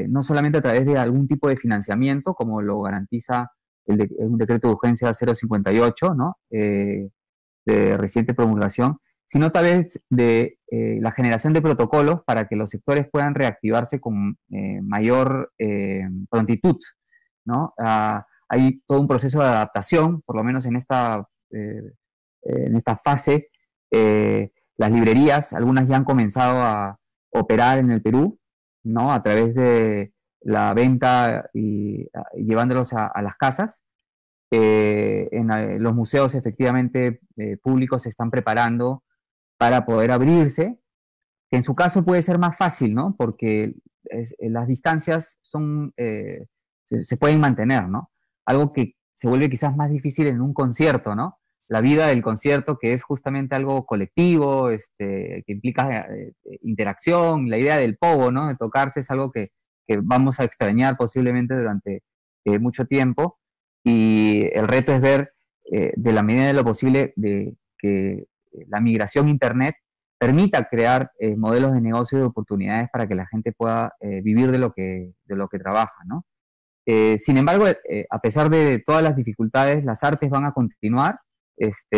no solamente a través de algún tipo de financiamiento, como lo garantiza un decreto de urgencia 058, ¿no? De reciente promulgación, sino a través de la generación de protocolos para que los sectores puedan reactivarse con mayor prontitud, ¿no? Hay todo un proceso de adaptación, por lo menos en esta fase. Las librerías, algunas ya han comenzado a operar en el Perú, ¿no? A través de la venta y llevándolos a las casas. Los museos efectivamente públicos se están preparando para poder abrirse, que en su caso puede ser más fácil, ¿no? Porque las distancias se pueden mantener, ¿no? Algo que se vuelve quizás más difícil en un concierto, ¿no? La vida del concierto, que es justamente algo colectivo, que implica interacción, la idea del pogo, ¿no? De tocarse es algo que vamos a extrañar posiblemente durante mucho tiempo, y el reto es ver de la medida de lo posible de que la migración a Internet permita crear modelos de negocio y de oportunidades para que la gente pueda vivir de lo que trabaja, ¿no? Sin embargo, a pesar de todas las dificultades, las artes van a continuar. Esto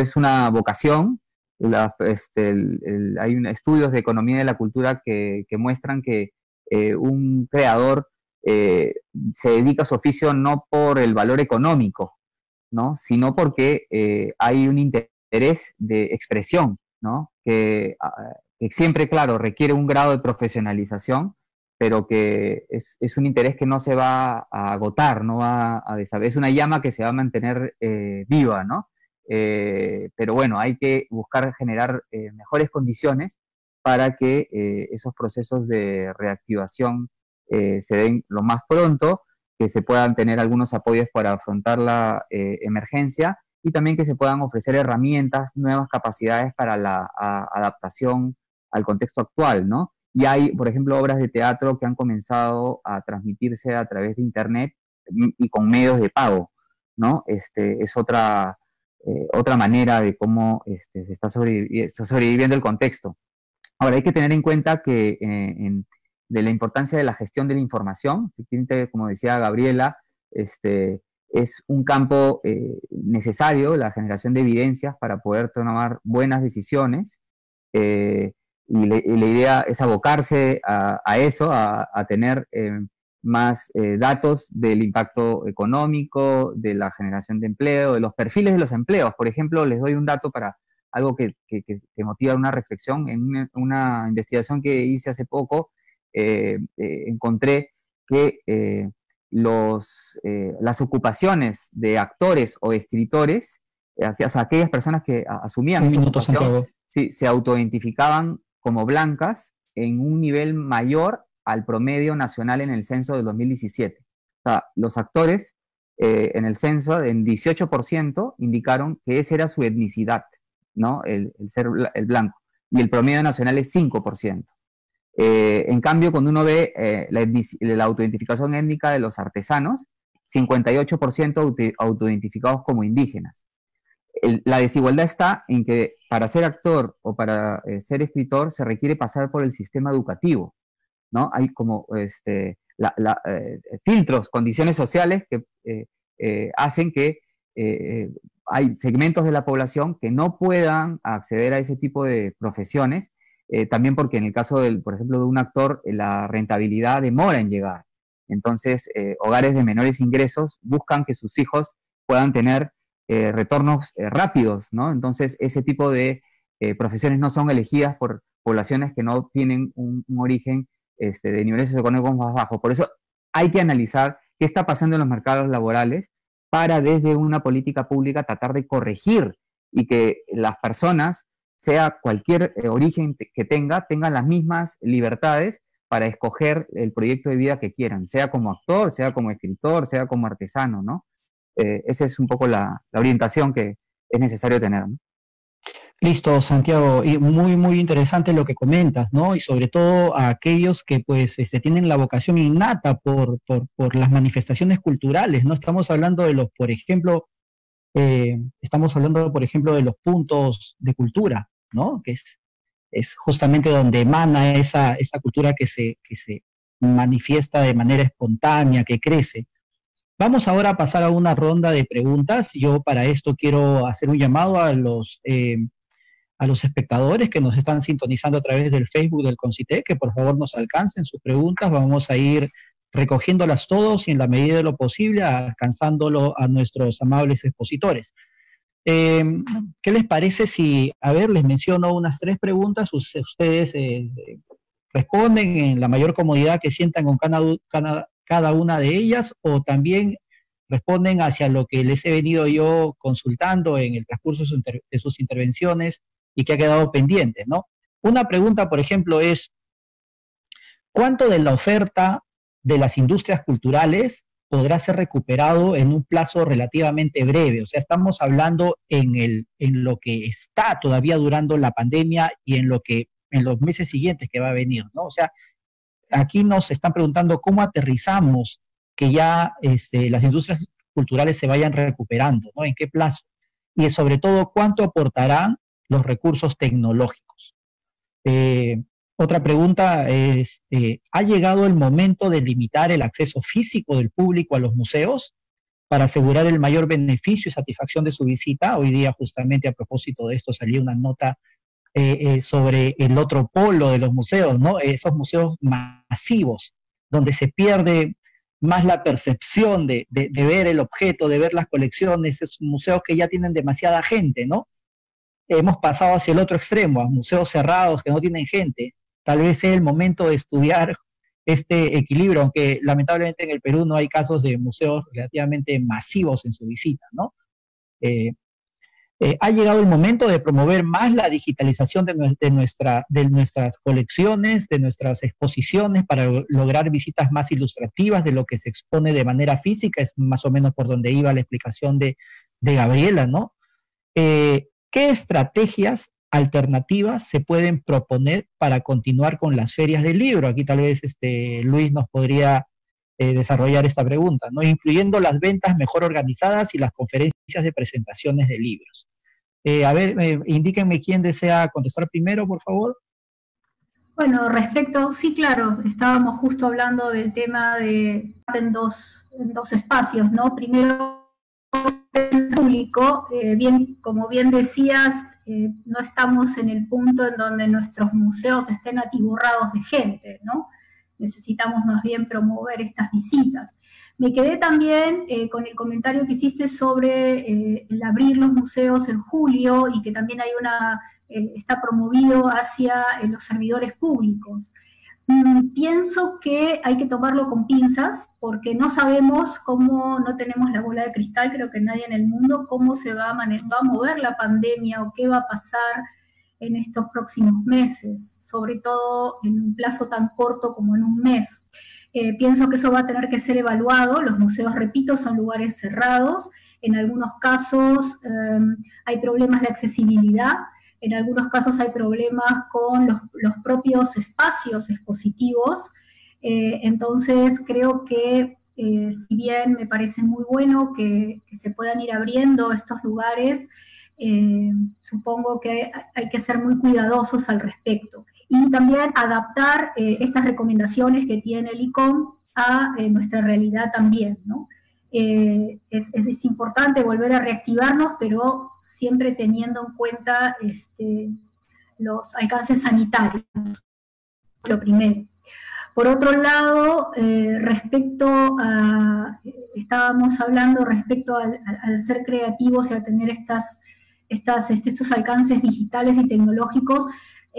es una vocación. Hay estudios de economía de la cultura que muestran que un creador se dedica a su oficio no por el valor económico, ¿no? Sino porque hay un interés de expresión, ¿no? Que siempre, claro, requiere un grado de profesionalización, pero que es un interés que no se va a agotar, no va a desaparecer. Es una llama que se va a mantener viva, ¿no? Pero bueno, hay que buscar generar mejores condiciones para que esos procesos de reactivación se den lo más pronto, que se puedan tener algunos apoyos para afrontar la emergencia, y también que se puedan ofrecer herramientas, nuevas capacidades para la adaptación al contexto actual, ¿no? Y hay, por ejemplo, obras de teatro que han comenzado a transmitirse a través de Internet y con medios de pago, ¿no? Es otra manera de cómo se está sobreviviendo el contexto. Ahora, hay que tener en cuenta que de la importancia de la gestión de la información, como decía Gabriela, es un campo necesario, la generación de evidencias para poder tomar buenas decisiones. Y la idea es abocarse a eso, a tener más datos del impacto económico, de la generación de empleo, de los perfiles de los empleos. Por ejemplo, les doy un dato para algo que motiva una reflexión. En una investigación que hice hace poco, encontré que las ocupaciones de actores o escritores, o sea, aquellas personas que asumían esa ocupación, sí, se autoidentificaban como blancas en un nivel mayor al promedio nacional en el censo del 2017. O sea, los actores en el censo, en 18%, indicaron que esa era su etnicidad, ¿no? El ser el blanco. Y el promedio nacional es 5%. En cambio, cuando uno ve la autoidentificación étnica de los artesanos, 58% autoidentificados como indígenas. La desigualdad está en que para ser actor o para ser escritor se requiere pasar por el sistema educativo, ¿no? Hay como filtros, condiciones sociales que hacen que hay segmentos de la población que no puedan acceder a ese tipo de profesiones, también porque en el caso, por ejemplo, de un actor, la rentabilidad demora en llegar. Entonces, hogares de menores ingresos buscan que sus hijos puedan tener retornos rápidos, ¿no? Entonces, ese tipo de profesiones no son elegidas por poblaciones que no tienen un origen de niveles socioeconómicos más bajos. Por eso hay que analizar qué está pasando en los mercados laborales para, desde una política pública, tratar de corregir y que las personas, sea cualquier origen que tengan las mismas libertades para escoger el proyecto de vida que quieran, sea como actor, sea como escritor, sea como artesano, ¿no? Esa es un poco la orientación que es necesario tener, ¿no? Listo, Santiago, y muy interesante lo que comentas, ¿no? Y sobre todo a aquellos que pues tienen la vocación innata por las manifestaciones culturales, ¿no? Estamos hablando de los, por ejemplo, de los puntos de cultura, ¿no? Es justamente donde emana esa cultura que se manifiesta de manera espontánea, que crece. Vamos ahora a pasar a una ronda de preguntas. Yo para esto quiero hacer un llamado a los espectadores que nos están sintonizando a través del Facebook del CONCITEC, que por favor nos alcancen sus preguntas. Vamos a ir recogiéndolas todos y en la medida de lo posible alcanzándolo a nuestros amables expositores. ¿Qué les parece si, a ver, les menciono unas 3 preguntas, ustedes responden en la mayor comodidad que sientan con cada una de ellas, o también responden hacia lo que les he venido yo consultando en el transcurso de sus intervenciones y que ha quedado pendiente, ¿no? Una pregunta, por ejemplo, es ¿cuánto de la oferta de las industrias culturales podrá ser recuperado en un plazo relativamente breve? O sea, estamos hablando en lo que está todavía durando la pandemia y en los meses siguientes que va a venir, ¿no? O sea, aquí nos están preguntando cómo aterrizamos que ya las industrias culturales se vayan recuperando, ¿no? ¿En qué plazo? Y sobre todo, ¿cuánto aportarán los recursos tecnológicos? Otra pregunta es, ¿ha llegado el momento de limitar el acceso físico del público a los museos para asegurar el mayor beneficio y satisfacción de su visita? Hoy día, justamente a propósito de esto, salió una nota sobre el otro polo de los museos, ¿no? Esos museos masivos, donde se pierde más la percepción de ver el objeto, de ver las colecciones, esos museos que ya tienen demasiada gente, ¿no? Hemos pasado hacia el otro extremo, a museos cerrados que no tienen gente. Tal vez es el momento de estudiar este equilibrio, aunque lamentablemente en el Perú no hay casos de museos relativamente masivos en su visita, ¿no? Ha llegado el momento de promover más la digitalización de nuestras colecciones, de nuestras exposiciones, para lograr visitas más ilustrativas de lo que se expone de manera física. Es más o menos por donde iba la explicación de Gabriela, ¿no? ¿Qué estrategias alternativas se pueden proponer para continuar con las ferias del libro? Aquí tal vez Luis nos podría desarrollar esta pregunta, ¿no? Incluyendo las ventas mejor organizadas y las conferencias de presentaciones de libros. A ver, indíquenme quién desea contestar primero, por favor. Bueno, sí, claro, estábamos justo hablando del tema en dos espacios, ¿no? Primero, el público, como bien decías, no estamos en el punto en donde nuestros museos estén atiborrados de gente, ¿no? Necesitamos más bien promover estas visitas. Me quedé también con el comentario que hiciste sobre el abrir los museos en julio y que también hay está promovido hacia los servidores públicos. Pienso que hay que tomarlo con pinzas porque no sabemos cómo, no tenemos la bola de cristal, creo que nadie en el mundo, cómo se va a mover la pandemia o qué va a pasar en estos próximos meses, sobre todo en un plazo tan corto como en un mes. Pienso que eso va a tener que ser evaluado. Los museos, repito, son lugares cerrados. En algunos casos hay problemas de accesibilidad. En algunos casos hay problemas con los propios espacios expositivos. Entonces creo que si bien me parece muy bueno que se puedan ir abriendo estos lugares, supongo que hay que ser muy cuidadosos al respecto. Y también adaptar estas recomendaciones que tiene el ICOM a nuestra realidad también, ¿no? Es importante volver a reactivarnos, pero siempre teniendo en cuenta los alcances sanitarios, lo primero. Por otro lado, estábamos hablando respecto al ser creativos y a tener estos alcances digitales y tecnológicos.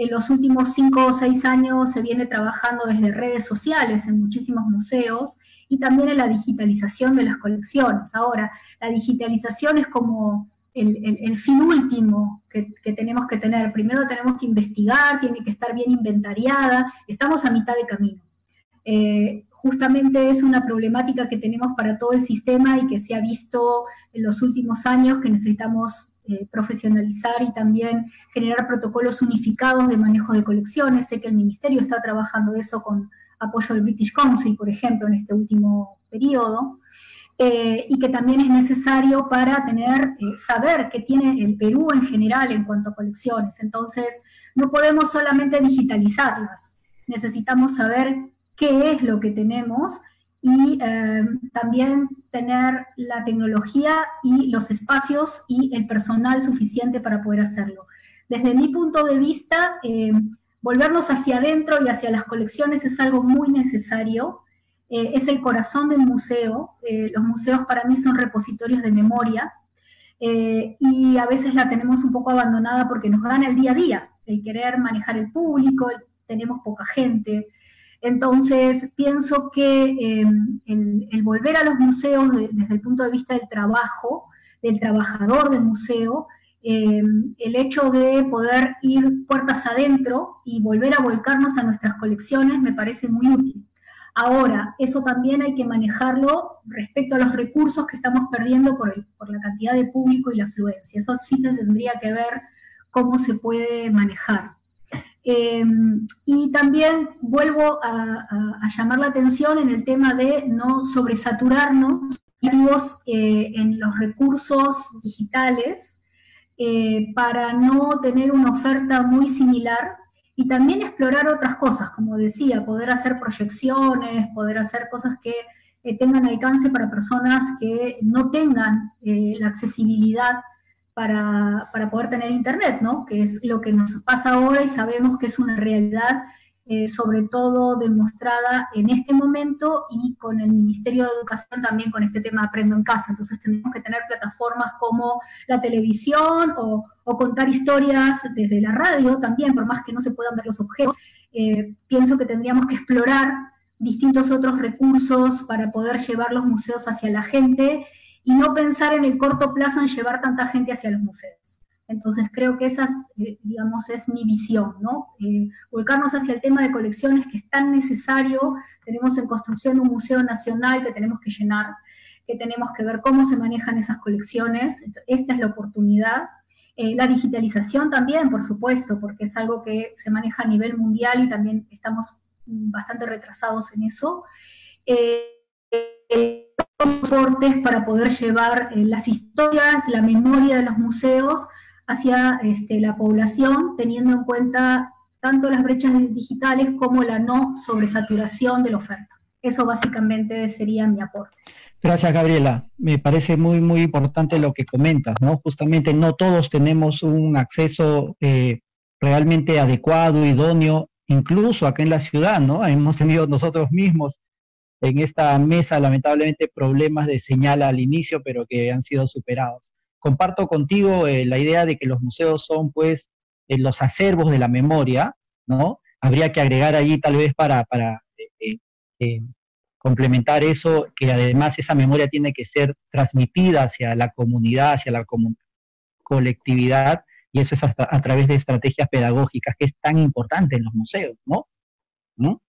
En los últimos 5 o 6 años se viene trabajando desde redes sociales en muchísimos museos y también en la digitalización de las colecciones. Ahora, la digitalización es como el fin último que tenemos que tener. Primero tenemos que investigar, tiene que estar bien inventariada, estamos a mitad de camino. Justamente es una problemática que tenemos para todo el sistema y que se ha visto en los últimos años que necesitamos profesionalizar y también generar protocolos unificados de manejo de colecciones. Sé que el Ministerio está trabajando eso con apoyo del British Council, por ejemplo, en este último periodo, y que también es necesario para saber qué tiene el Perú en general en cuanto a colecciones. Entonces, no podemos solamente digitalizarlas, necesitamos saber qué es lo que tenemos y también tener la tecnología y los espacios y el personal suficiente para poder hacerlo. Desde mi punto de vista, volvernos hacia adentro y hacia las colecciones es algo muy necesario. Es el corazón del museo. Los museos para mí son repositorios de memoria, y a veces la tenemos un poco abandonada porque nos gana el día a día, el querer manejar el público, tenemos poca gente. Entonces pienso que el volver a los museos desde el punto de vista del trabajo, del trabajador del museo, el hecho de poder ir puertas adentro y volver a volcarnos a nuestras colecciones me parece muy útil. Ahora, eso también hay que manejarlo respecto a los recursos que estamos perdiendo por la cantidad de público y la afluencia. Eso sí tendría que ver cómo se puede manejar. Y también vuelvo a llamar la atención en el tema de no sobresaturarnos en los recursos digitales, para no tener una oferta muy similar, y también explorar otras cosas, como decía, poder hacer proyecciones, poder hacer cosas que tengan alcance para personas que no tengan la accesibilidad para poder tener internet, ¿no? Que es lo que nos pasa ahora y sabemos que es una realidad, sobre todo demostrada en este momento, y con el Ministerio de Educación también con este tema Aprendo en Casa. Entonces tenemos que tener plataformas como la televisión o contar historias desde la radio también, por más que no se puedan ver los objetos. Pienso que tendríamos que explorar distintos otros recursos para poder llevar los museos hacia la gente y no pensar en el corto plazo en llevar tanta gente hacia los museos. Entonces creo que esa, digamos, es mi visión, ¿no? Volcarnos hacia el tema de colecciones, que es tan necesario. Tenemos en construcción un museo nacional que tenemos que llenar, que tenemos que ver cómo se manejan esas colecciones. Esta es la oportunidad. La digitalización también, por supuesto, porque es algo que se maneja a nivel mundial y también estamos bastante retrasados en eso. Soportes para poder llevar las historias, la memoria de los museos hacia la población, teniendo en cuenta tanto las brechas digitales como la no sobresaturación de la oferta. Eso básicamente sería mi aporte. Gracias, Gabriela. Me parece muy, muy importante lo que comentas, ¿no? Justamente no todos tenemos un acceso realmente adecuado, idóneo, incluso acá en la ciudad, ¿no? Hemos tenido nosotros mismos en esta mesa, lamentablemente, problemas de señal al inicio, pero que han sido superados. Comparto contigo la idea de que los museos son, pues, los acervos de la memoria, ¿no? Habría que agregar allí, tal vez, para complementar eso, que además esa memoria tiene que ser transmitida hacia la comunidad, hacia la colectividad, y eso es a través de estrategias pedagógicas, que es tan importante en los museos, ¿no? ¿No?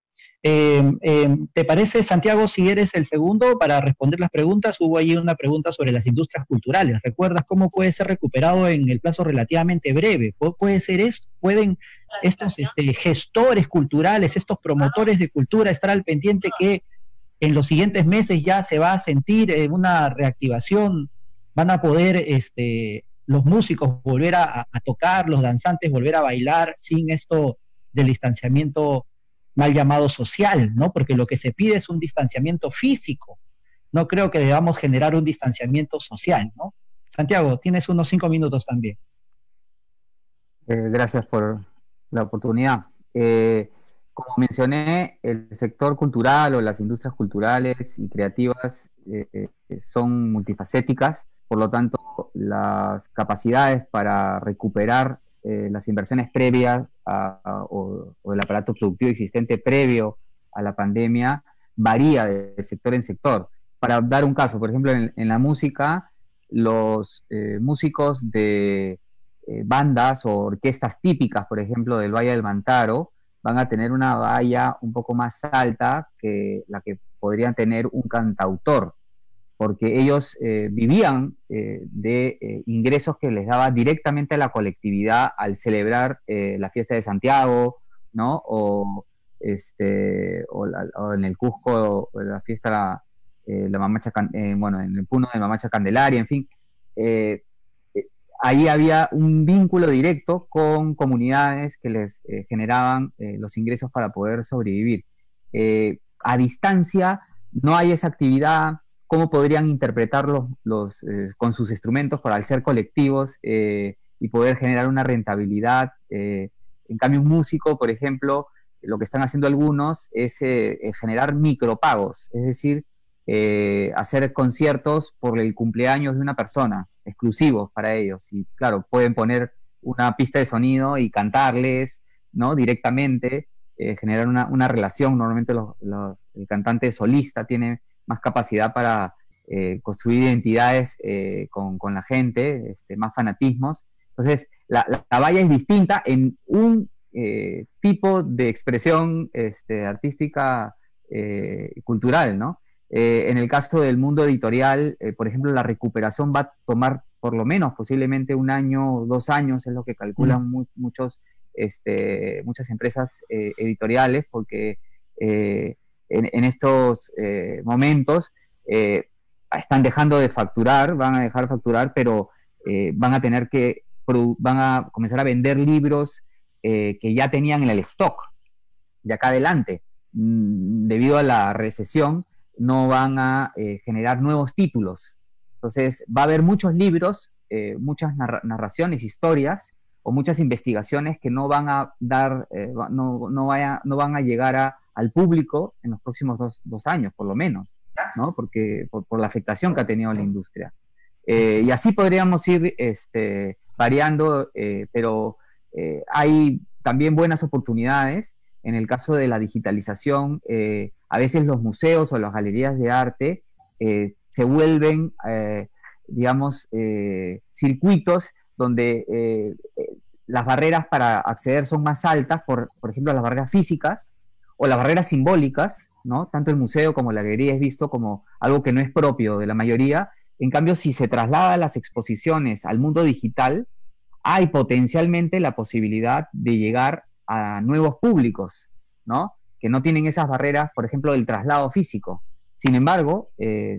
¿Te parece, Santiago, si eres el segundo para responder las preguntas? Hubo ahí una pregunta sobre las industrias culturales. ¿Recuerdas cómo puede ser recuperado en el plazo relativamente breve? ¿Puede ser esto? ¿Pueden estos gestores culturales, estos promotores de cultura estar al pendiente que en los siguientes meses ya se va a sentir una reactivación? ¿Van a poder los músicos volver a tocar, los danzantes volver a bailar sin esto del distanciamiento mal llamado social, ¿no? Porque lo que se pide es un distanciamiento físico. No creo que debamos generar un distanciamiento social, ¿no? Santiago, tienes unos 5 minutos también. Gracias por la oportunidad. Como mencioné, el sector cultural o las industrias culturales y creativas son multifacéticas, por lo tanto, las capacidades para recuperar las inversiones previas o el aparato productivo existente previo a la pandemia varía de sector en sector. Para dar un caso, por ejemplo, en la música, los músicos de bandas o orquestas típicas, por ejemplo, del Valle del Mantaro, van a tener una valla un poco más alta que la que podrían tener un cantautor. porque ellos vivían de ingresos que les daba directamente a la colectividad al celebrar la fiesta de Santiago, ¿no? O en el Cusco, la fiesta, la Mamacha, bueno, en el Puno de Mamacha Candelaria, en fin. Ahí había un vínculo directo con comunidades que les generaban los ingresos para poder sobrevivir. A distancia no hay esa actividad. ¿Cómo podrían interpretarlos con sus instrumentos para al ser colectivos y poder generar una rentabilidad? En cambio, un músico, por ejemplo, lo que están haciendo algunos es generar micropagos, es decir, hacer conciertos por el cumpleaños de una persona, exclusivos para ellos. Y claro, pueden poner una pista de sonido y cantarles, ¿no? Directamente, generar una relación. Normalmente el cantante solista tiene más capacidad para construir identidades con la gente, más fanatismos. Entonces, la valla es distinta en un tipo de expresión artística cultural, ¿no? En el caso del mundo editorial, por ejemplo, la recuperación va a tomar por lo menos posiblemente 1 año, 2 años, es lo que calculan muchas empresas editoriales, porque en estos momentos están dejando de facturar, van a dejar de facturar, pero van a comenzar a vender libros que ya tenían en el stock de acá adelante. Debido a la recesión, no van a generar nuevos títulos. Entonces, va a haber muchos libros, muchas narraciones, historias, o muchas investigaciones que no van a dar, no van a llegar al público en los próximos dos años, por lo menos, ¿no? Porque por la afectación que ha tenido la industria. Y así podríamos ir variando, pero hay también buenas oportunidades. En el caso de la digitalización, a veces los museos o las galerías de arte se vuelven, digamos, circuitos donde las barreras para acceder son más altas, por ejemplo, las barreras físicas o las barreras simbólicas, ¿no? Tanto el museo como la galería es visto como algo que no es propio de la mayoría. En cambio, si se traslada las exposiciones al mundo digital, hay potencialmente la posibilidad de llegar a nuevos públicos, ¿no? Que no tienen esas barreras, por ejemplo, del traslado físico. Sin embargo,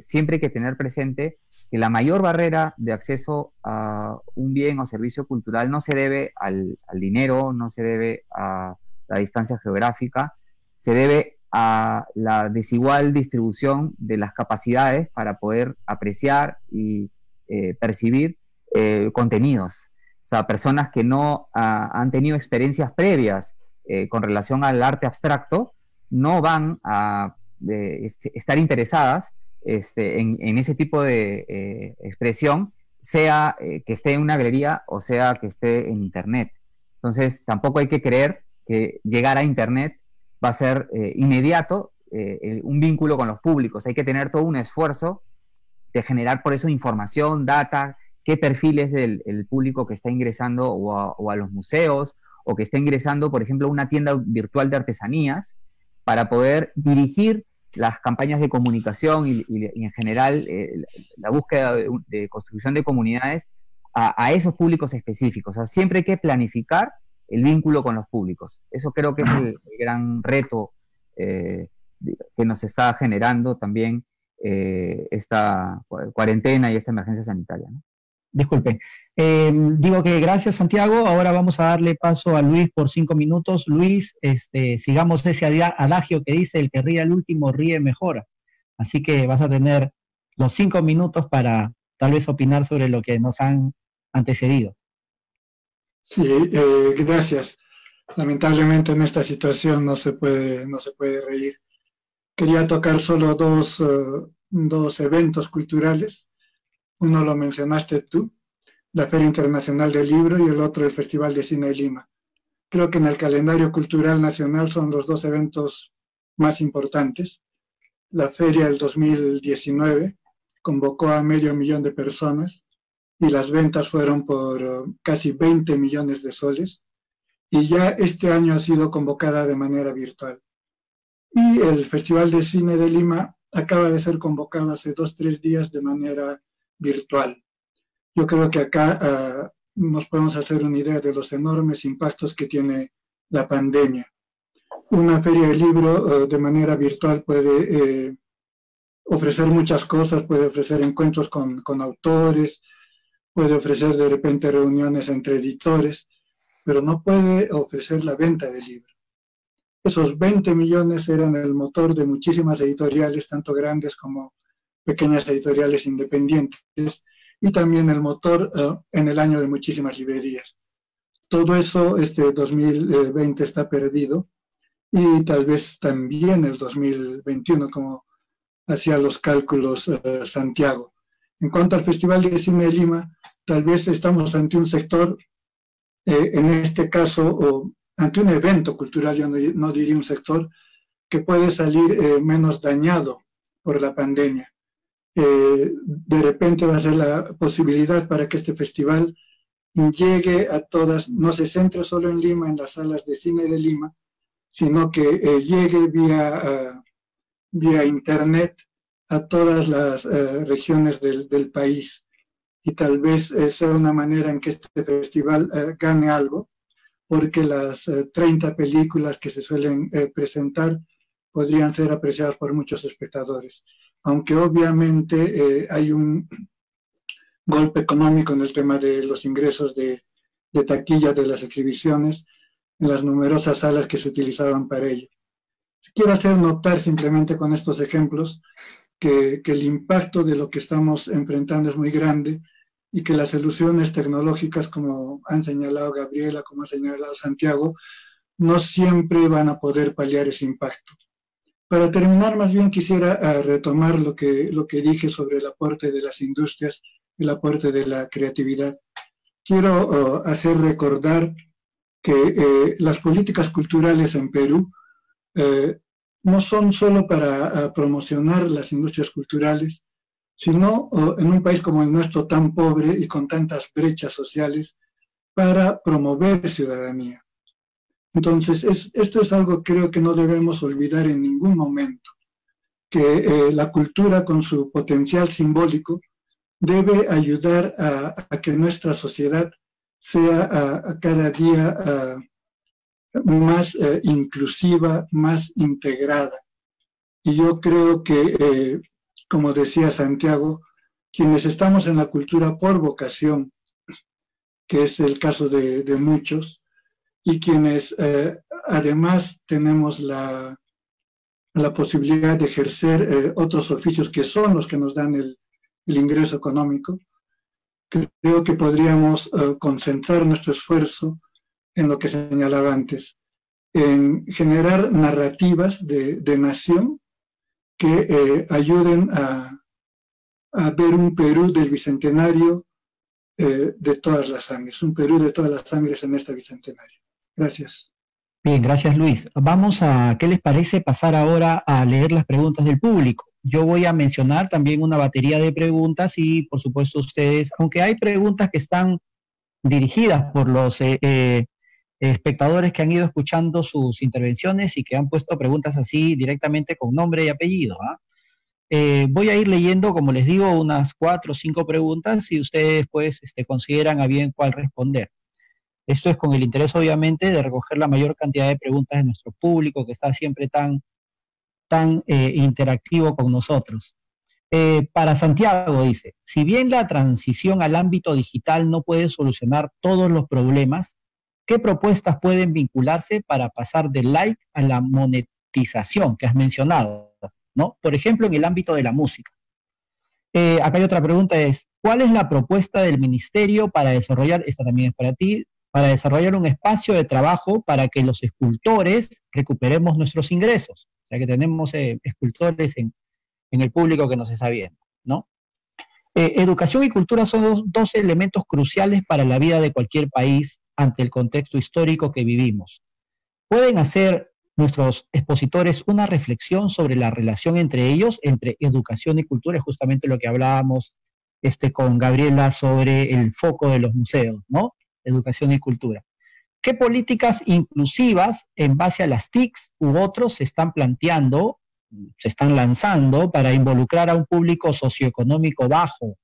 siempre hay que tener presente que la mayor barrera de acceso a un bien o servicio cultural no se debe al dinero, no se debe a la distancia geográfica, se debe a la desigual distribución de las capacidades para poder apreciar y percibir contenidos. O sea, personas que no han tenido experiencias previas con relación al arte abstracto no van a estar interesadas en ese tipo de expresión, sea que esté en una galería o sea que esté en Internet. Entonces, tampoco hay que creer que llegar a Internet va a ser inmediato un vínculo con los públicos. Hay que tener todo un esfuerzo de generar por eso información, data, qué perfil es el público que está ingresando o a los museos, o que está ingresando, por ejemplo, a una tienda virtual de artesanías, para poder dirigir las campañas de comunicación y en general la búsqueda de construcción de comunidades a esos públicos específicos. O sea, siempre hay que planificar el vínculo con los públicos. Eso creo que es el gran reto que nos está generando también esta cuarentena y esta emergencia sanitaria, ¿no? Disculpe. Digo que gracias, Santiago. Ahora vamos a darle paso a Luis por 5 minutos. Luis, sigamos ese adagio que dice: el que ríe al último ríe mejor. Así que vas a tener los 5 minutos para tal vez opinar sobre lo que nos han antecedido. Sí, gracias. Lamentablemente en esta situación no se puede reír. Quería tocar solo dos eventos culturales. Uno lo mencionaste tú, la Feria Internacional del Libro, y el otro el Festival de Cine de Lima. Creo que en el calendario cultural nacional son los 2 eventos más importantes. La feria del 2019 convocó a 500.000 de personas y las ventas fueron por casi 20 millones de soles, y ya este año ha sido convocada de manera virtual. Y el Festival de Cine de Lima acaba de ser convocado hace 2 o 3 días de manera virtual. Yo creo que acá nos podemos hacer una idea de los enormes impactos que tiene la pandemia. Una feria de libro de manera virtual puede ofrecer muchas cosas, puede ofrecer encuentros con autores, puede ofrecer de repente reuniones entre editores, pero no puede ofrecer la venta de libros. Esos 20 millones eran el motor de muchísimas editoriales, tanto grandes como pequeñas editoriales independientes, y también el motor en el año de muchísimas librerías. Todo eso, 2020 está perdido, y tal vez también el 2021, como hacía los cálculos Santiago. En cuanto al Festival de Cine de Lima, tal vez estamos ante un sector, en este caso, o ante un evento cultural, yo no diría un sector, que puede salir menos dañado por la pandemia. De repente va a ser la posibilidad para que este festival llegue a todas, no se centre solo en Lima, en las salas de cine de Lima, sino que llegue vía internet a todas las regiones del país. Y tal vez sea una manera en que este festival gane algo, porque las 30 películas que se suelen presentar podrían ser apreciadas por muchos espectadores. Aunque obviamente hay un golpe económico en el tema de los ingresos de taquilla de las exhibiciones en las numerosas salas que se utilizaban para ello. Quiero hacer notar simplemente con estos ejemplos que el impacto de lo que estamos enfrentando es muy grande y que las soluciones tecnológicas, como han señalado Gabriela, como ha señalado Santiago, no siempre van a poder paliar ese impacto. Para terminar, más bien quisiera retomar lo que dije sobre el aporte de las industrias, el aporte de la creatividad. Quiero hacer recordar que las políticas culturales en Perú no son solo para promocionar las industrias culturales, sino en un país como el nuestro tan pobre y con tantas brechas sociales, para promover ciudadanía. Entonces, esto es algo que creo que no debemos olvidar en ningún momento, que la cultura con su potencial simbólico debe ayudar a que nuestra sociedad sea cada día más inclusiva, más integrada. Y yo creo que, como decía Santiago, quienes estamos en la cultura por vocación, que es el caso de muchos, y quienes además tenemos la posibilidad de ejercer otros oficios que son los que nos dan el ingreso económico, creo que podríamos concentrar nuestro esfuerzo en lo que señalaba antes, en generar narrativas de nación que ayuden a ver un Perú del Bicentenario de todas las sangres, un Perú de todas las sangres en este Bicentenario. Gracias. Bien, gracias Luis. Vamos a, ¿qué les parece pasar ahora a leer las preguntas del público? Yo voy a mencionar también una batería de preguntas y por supuesto ustedes, aunque hay preguntas que están dirigidas por los espectadores que han ido escuchando sus intervenciones y que han puesto preguntas así directamente con nombre y apellido. Voy a ir leyendo, como les digo, unas 4 o 5 preguntas y ustedes pues consideran a bien cuál responder. Esto es con el interés, obviamente, de recoger la mayor cantidad de preguntas de nuestro público, que está siempre tan interactivo con nosotros. Para Santiago dice, si bien la transición al ámbito digital no puede solucionar todos los problemas, ¿qué propuestas pueden vincularse para pasar del like a la monetización que has mencionado, ¿no? Por ejemplo, en el ámbito de la música. Acá hay otra pregunta, es, ¿cuál es la propuesta del ministerio para desarrollar, esta también es para ti, para desarrollar un espacio de trabajo para que los escultores recuperemos nuestros ingresos? O sea, que tenemos escultores en el público que nos está viendo, ¿no? Educación y cultura son dos elementos cruciales para la vida de cualquier país ante el contexto histórico que vivimos. ¿Pueden hacer nuestros expositores una reflexión sobre la relación entre ellos, entre educación y cultura? Es justamente lo que hablábamos con Gabriela sobre el foco de los museos, ¿no? Educación y cultura. ¿Qué políticas inclusivas en base a las TICs u otros se están planteando se están lanzando para involucrar a un público socioeconómico bajo.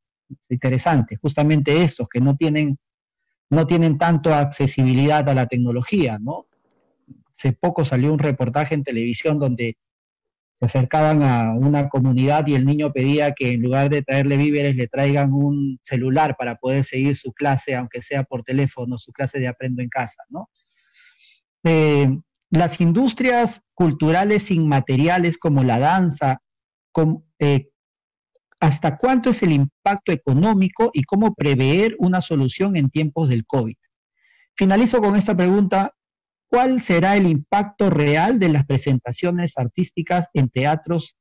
Interesante, justamente estos que no tienen tanto accesibilidad a la tecnología, ¿no? Hace poco salió un reportaje en televisión donde se acercaban a una comunidad y el niño pedía que en lugar de traerle víveres le traigan un celular para poder seguir su clase, aunque sea por teléfono, su clase de Aprendo en Casa, ¿no? Las industrias culturales inmateriales como la danza, ¿hasta cuánto es el impacto económico y cómo prever una solución en tiempos del COVID? Finalizo con esta pregunta. ¿Cuál será el impacto real de las presentaciones artísticas en teatros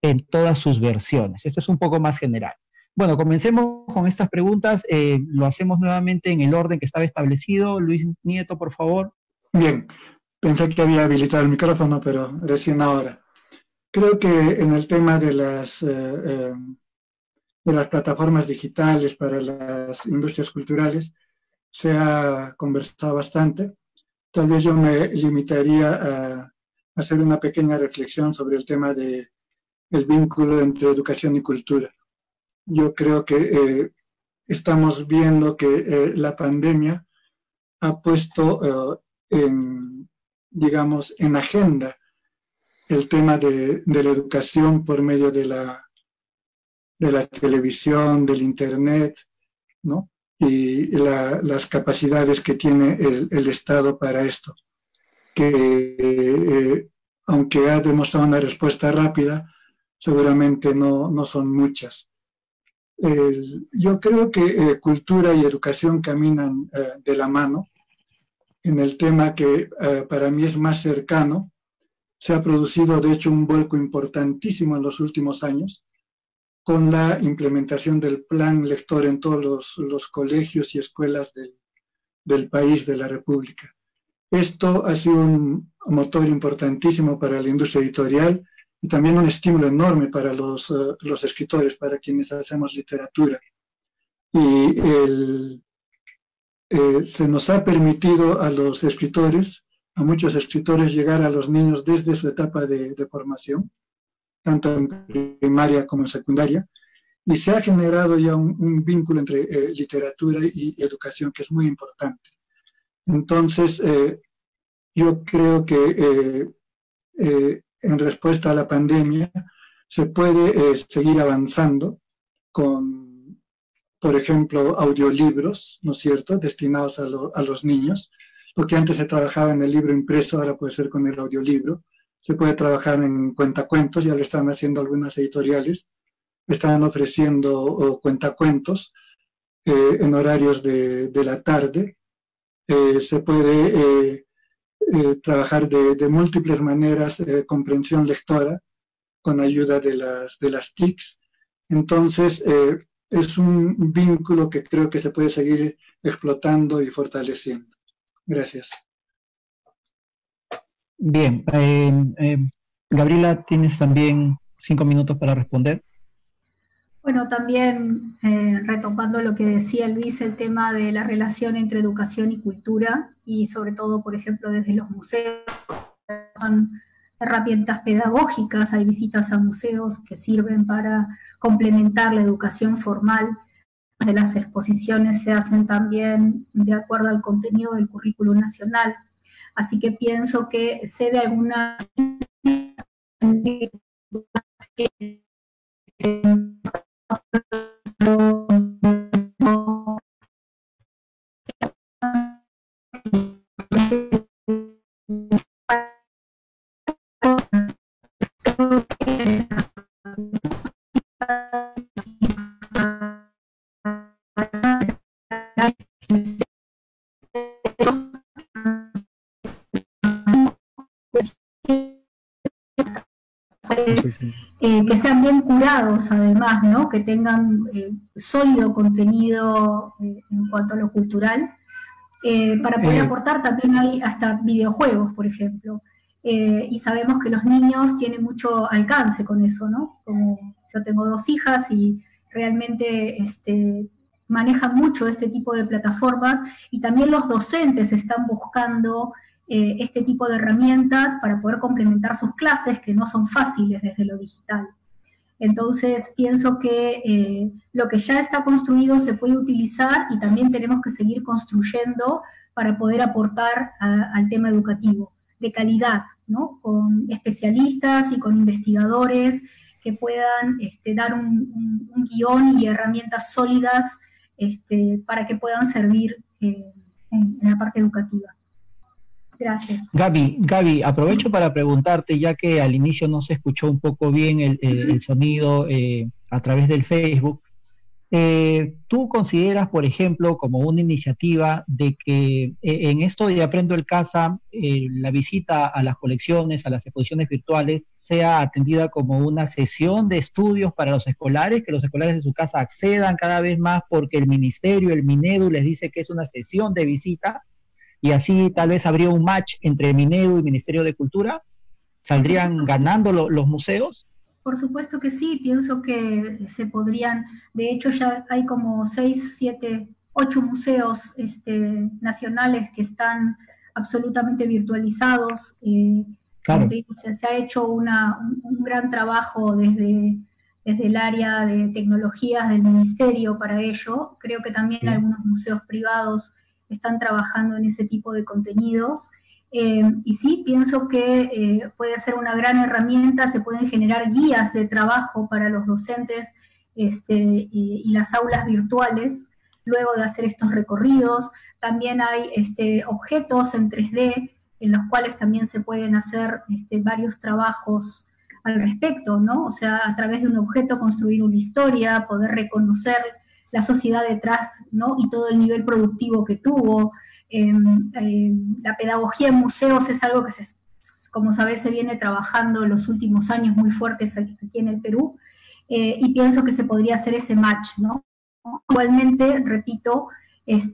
en todas sus versiones? Esto es un poco más general. Bueno, comencemos con estas preguntas. Lo hacemos nuevamente en el orden que estaba establecido. Luis Nieto, por favor. Bien, pensé que había habilitado el micrófono, pero recién ahora. Creo que en el tema de las plataformas digitales para las industrias culturales se ha conversado bastante. Tal vez yo me limitaría a hacer una pequeña reflexión sobre el tema del vínculo entre educación y cultura. Yo creo que estamos viendo que la pandemia ha puesto digamos, en agenda el tema de la educación por medio de la televisión, del internet, ¿no? Y las capacidades que tiene el Estado para esto, que aunque ha demostrado una respuesta rápida, seguramente no son muchas. Yo creo que cultura y educación caminan de la mano. En el tema que para mí es más cercano, se ha producido de hecho un vuelco importantísimo en los últimos años, con la implementación del plan lector en todos los colegios y escuelas del país, de la República. Esto ha sido un motor importantísimo para la industria editorial y también un estímulo enorme para los escritores, para quienes hacemos literatura. Y se nos ha permitido a los escritores, a muchos escritores, llegar a los niños desde su etapa de formación, tanto en primaria como en secundaria, y se ha generado ya un vínculo entre literatura y educación que es muy importante. Entonces, yo creo que en respuesta a la pandemia se puede seguir avanzando con, por ejemplo, audiolibros, ¿no es cierto?, destinados a los niños. Lo que antes se trabajaba en el libro impreso, ahora puede ser con el audiolibro. Se puede trabajar en cuentacuentos, ya lo están haciendo algunas editoriales. Están ofreciendo cuentacuentos en horarios de la tarde. Se puede trabajar de múltiples maneras, comprensión lectora, con ayuda de las TICs. Entonces, es un vínculo que creo que se puede seguir explotando y fortaleciendo. Gracias. Bien, Gabriela, tienes también 5 minutos para responder. Bueno, también retomando lo que decía Luis, el tema de la relación entre educación y cultura, y sobre todo, por ejemplo, desde los museos, son herramientas pedagógicas, hay visitas a museos que sirven para complementar la educación formal. De las exposiciones se hacen también de acuerdo al contenido del currículo nacional. Así que pienso que sé de alguna que sean bien curados además, ¿no? Que tengan sólido contenido en cuanto a lo cultural, para poder aportar. También hay hasta videojuegos, por ejemplo, y sabemos que los niños tienen mucho alcance con eso, ¿no? Como yo tengo 2 hijas y realmente manejan mucho este tipo de plataformas, y también los docentes están buscando este tipo de herramientas para poder complementar sus clases, que no son fáciles desde lo digital. Entonces, pienso que lo que ya está construido se puede utilizar y también tenemos que seguir construyendo para poder aportar al tema educativo, de calidad, ¿no? Con especialistas y con investigadores que puedan dar un guión y herramientas sólidas para que puedan servir en la parte educativa. Gracias. Gaby, aprovecho para preguntarte, ya que al inicio no se escuchó un poco bien el sonido a través del Facebook. ¿Tú consideras, por ejemplo, como una iniciativa de que en esto de Aprendo el Casa, la visita a las colecciones, a las exposiciones virtuales, sea atendida como una sesión de estudios para los escolares, que los escolares de su casa accedan cada vez más porque el ministerio, el Minedu, les dice que es una sesión de visita, y así tal vez habría un match entre Minedu y Ministerio de Cultura? ¿Saldrían ganando los museos? Por supuesto que sí, pienso que se podrían, de hecho ya hay como 6, 7, 8 museos nacionales que están absolutamente virtualizados. Claro. Se ha hecho un gran trabajo desde el área de tecnologías del ministerio para ello. Creo que también algunos museos privados están trabajando en ese tipo de contenidos. Y sí, pienso que puede ser una gran herramienta, se pueden generar guías de trabajo para los docentes y las aulas virtuales, luego de hacer estos recorridos. También hay objetos en 3D en los cuales también se pueden hacer varios trabajos al respecto, ¿no? O sea, a través de un objeto construir una historia, poder reconocer la sociedad detrás, ¿no? Y todo el nivel productivo que tuvo. La pedagogía en museos es algo que, como sabés, se viene trabajando en los últimos años muy fuertes aquí en el Perú, y pienso que se podría hacer ese match, ¿no? Igualmente, repito,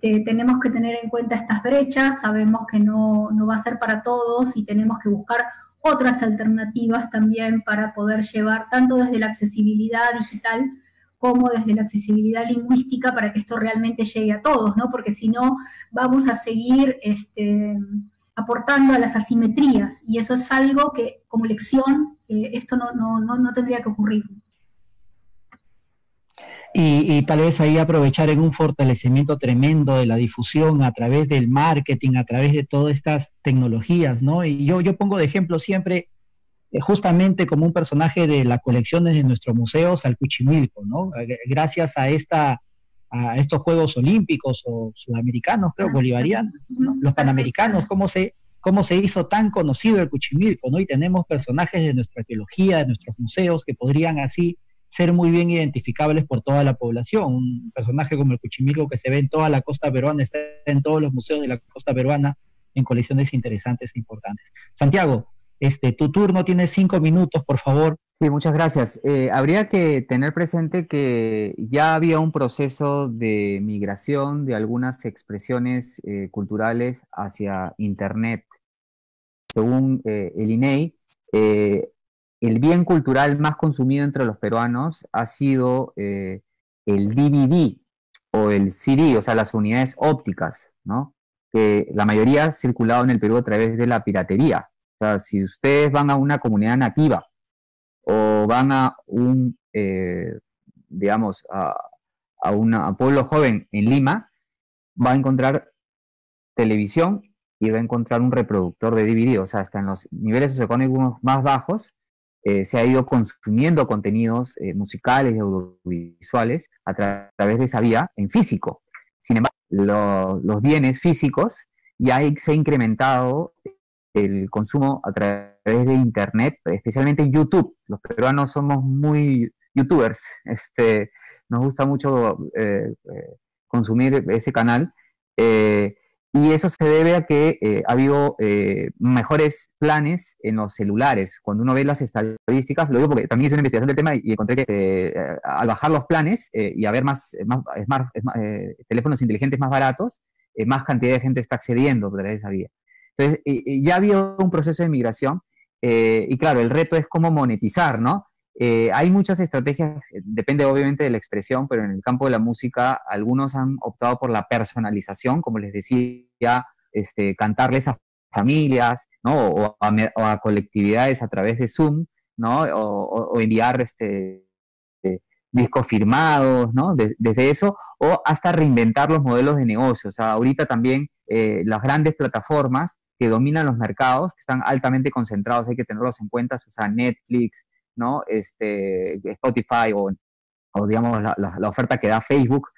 tenemos que tener en cuenta estas brechas, sabemos que no va a ser para todos y tenemos que buscar otras alternativas también para poder llevar, tanto desde la accesibilidad digital como desde la accesibilidad lingüística, para que esto realmente llegue a todos, ¿no? Porque si no, vamos a seguir aportando a las asimetrías, y eso es algo que, como lección, esto no tendría que ocurrir. Y tal vez ahí aprovechar en un fortalecimiento tremendo de la difusión a través del marketing, a través de todas estas tecnologías, ¿no? Y yo pongo de ejemplo siempre, justamente como un personaje de las colecciones de nuestros museos, al Cuchimilco, ¿no? Gracias a estos Juegos Olímpicos o sudamericanos, creo, bolivarianos, ¿no? Los panamericanos, cómo se hizo tan conocido el Cuchimilco, ¿no? Y tenemos personajes de nuestra arqueología, de nuestros museos, que podrían así ser muy bien identificables por toda la población. Un personaje como el Cuchimilco, que se ve en toda la costa peruana, está en todos los museos de la costa peruana, en colecciones interesantes e importantes. Santiago, tu turno, tienes 5 minutos, por favor. Sí, muchas gracias. Habría que tener presente que ya había un proceso de migración de algunas expresiones culturales hacia Internet. Según el INEI, el bien cultural más consumido entre los peruanos ha sido el DVD o el CD, o sea, las unidades ópticas, ¿no? Que la mayoría ha circulado en el Perú a través de la piratería. O sea, si ustedes van a una comunidad nativa o van a un, digamos, a un pueblo joven en Lima, va a encontrar televisión y va a encontrar un reproductor de DVD. O sea, hasta en los niveles socioeconómicos más bajos se ha ido consumiendo contenidos musicales y audiovisuales a través de esa vía en físico. Sin embargo, los bienes físicos ya se ha incrementado el consumo a través de Internet, especialmente en YouTube. Los peruanos somos muy youtubers, nos gusta mucho consumir ese canal, y eso se debe a que ha habido mejores planes en los celulares. Cuando uno ve las estadísticas, lo digo porque también hice una investigación del tema y encontré que al bajar los planes y haber más teléfonos inteligentes más baratos, más cantidad de gente está accediendo a través de esa vía. Entonces, ya había un proceso de migración, y claro, el reto es cómo monetizar, ¿no? Hay muchas estrategias, depende obviamente de la expresión, pero en el campo de la música, algunos han optado por la personalización, como les decía, cantarles a familias, ¿no? O a colectividades a través de Zoom, ¿no? O enviar discos firmados, ¿no? Desde eso, o hasta reinventar los modelos de negocio. O sea, ahorita también las grandes plataformas que dominan los mercados, que están altamente concentrados, hay que tenerlos en cuenta, o sea, Netflix, ¿no? Spotify o digamos la oferta que da Facebook,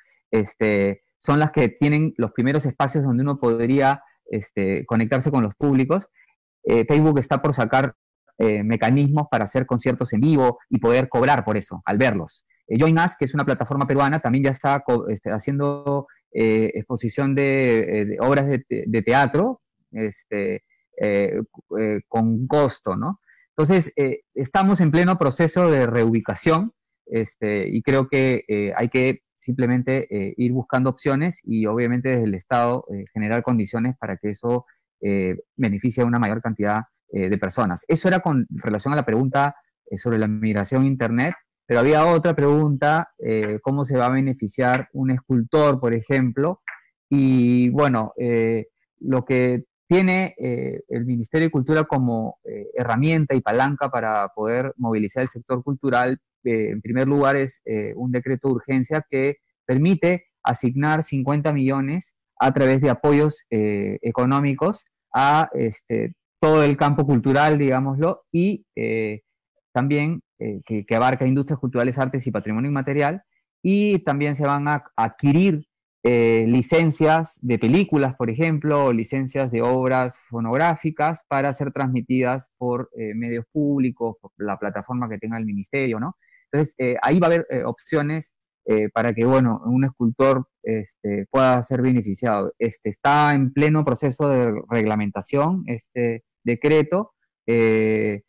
son las que tienen los primeros espacios donde uno podría conectarse con los públicos. Facebook está por sacar mecanismos para hacer conciertos en vivo y poder cobrar por eso, al verlos. Join Us, que es una plataforma peruana, también ya está haciendo exposición de obras de teatro con costo, ¿no? Entonces, estamos en pleno proceso de reubicación y creo que hay que simplemente ir buscando opciones y obviamente desde el Estado generar condiciones para que eso beneficie a una mayor cantidad de personas. Eso era con relación a la pregunta sobre la migración a Internet, pero había otra pregunta, ¿cómo se va a beneficiar un escultor, por ejemplo? Y bueno, lo que tiene el Ministerio de Cultura como herramienta y palanca para poder movilizar el sector cultural, en primer lugar, es un decreto de urgencia que permite asignar 50 millones a través de apoyos económicos a todo el campo cultural, digámoslo, y también que abarca industrias culturales, artes y patrimonio inmaterial, y también se van a adquirir licencias de películas, por ejemplo, o licencias de obras fonográficas para ser transmitidas por medios públicos, por la plataforma que tenga el ministerio, ¿no? Entonces, ahí va a haber opciones para que, bueno, un escultor pueda ser beneficiado. Está en pleno proceso de reglamentación este decreto y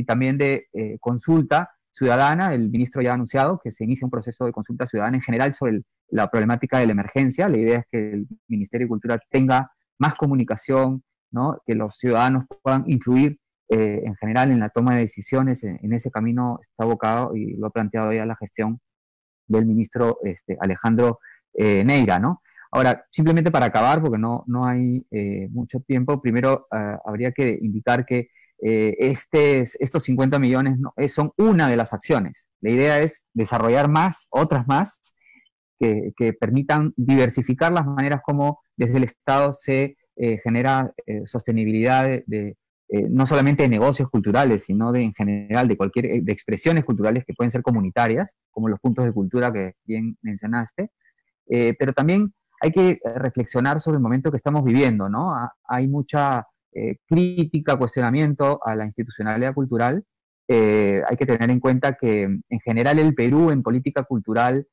también de consulta ciudadana. El ministro ya ha anunciado que se inicia un proceso de consulta ciudadana en general sobre la problemática de la emergencia. La idea es que el Ministerio de Cultura tenga más comunicación, ¿no? Que los ciudadanos puedan influir en general en la toma de decisiones. En ese camino está abocado y lo ha planteado ya la gestión del ministro Alejandro Neira, ¿no? Ahora, simplemente para acabar, porque no hay mucho tiempo, primero habría que indicar que estos 50 millones son una de las acciones. La idea es desarrollar otras más, que permitan diversificar las maneras como desde el Estado se genera sostenibilidad no solamente de negocios culturales, sino en general de expresiones culturales que pueden ser comunitarias, como los puntos de cultura que bien mencionaste, pero también hay que reflexionar sobre el momento que estamos viviendo, ¿no? Hay mucha crítica, cuestionamiento a la institucionalidad cultural. Hay que tener en cuenta que en general el Perú en política cultural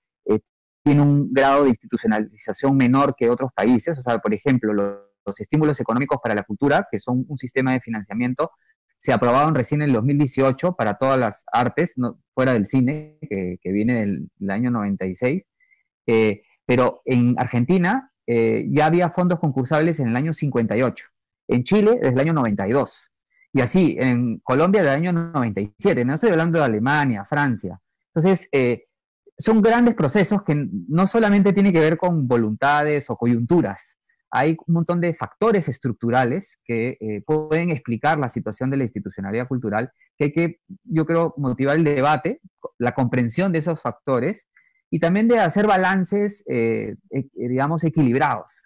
tiene un grado de institucionalización menor que otros países. O sea, por ejemplo, los estímulos económicos para la cultura, que son un sistema de financiamiento, se aprobaron recién en el 2018 para todas las artes, fuera del cine, que viene del año 96. Pero en Argentina ya había fondos concursables en el año 58, en Chile desde el año 92, y así en Colombia del año 97, no estoy hablando de Alemania, Francia. Entonces, son grandes procesos que no solamente tienen que ver con voluntades o coyunturas, hay un montón de factores estructurales que pueden explicar la situación de la institucionalidad cultural, que hay que, yo creo, motivar el debate, la comprensión de esos factores, y también de hacer balances, digamos, equilibrados.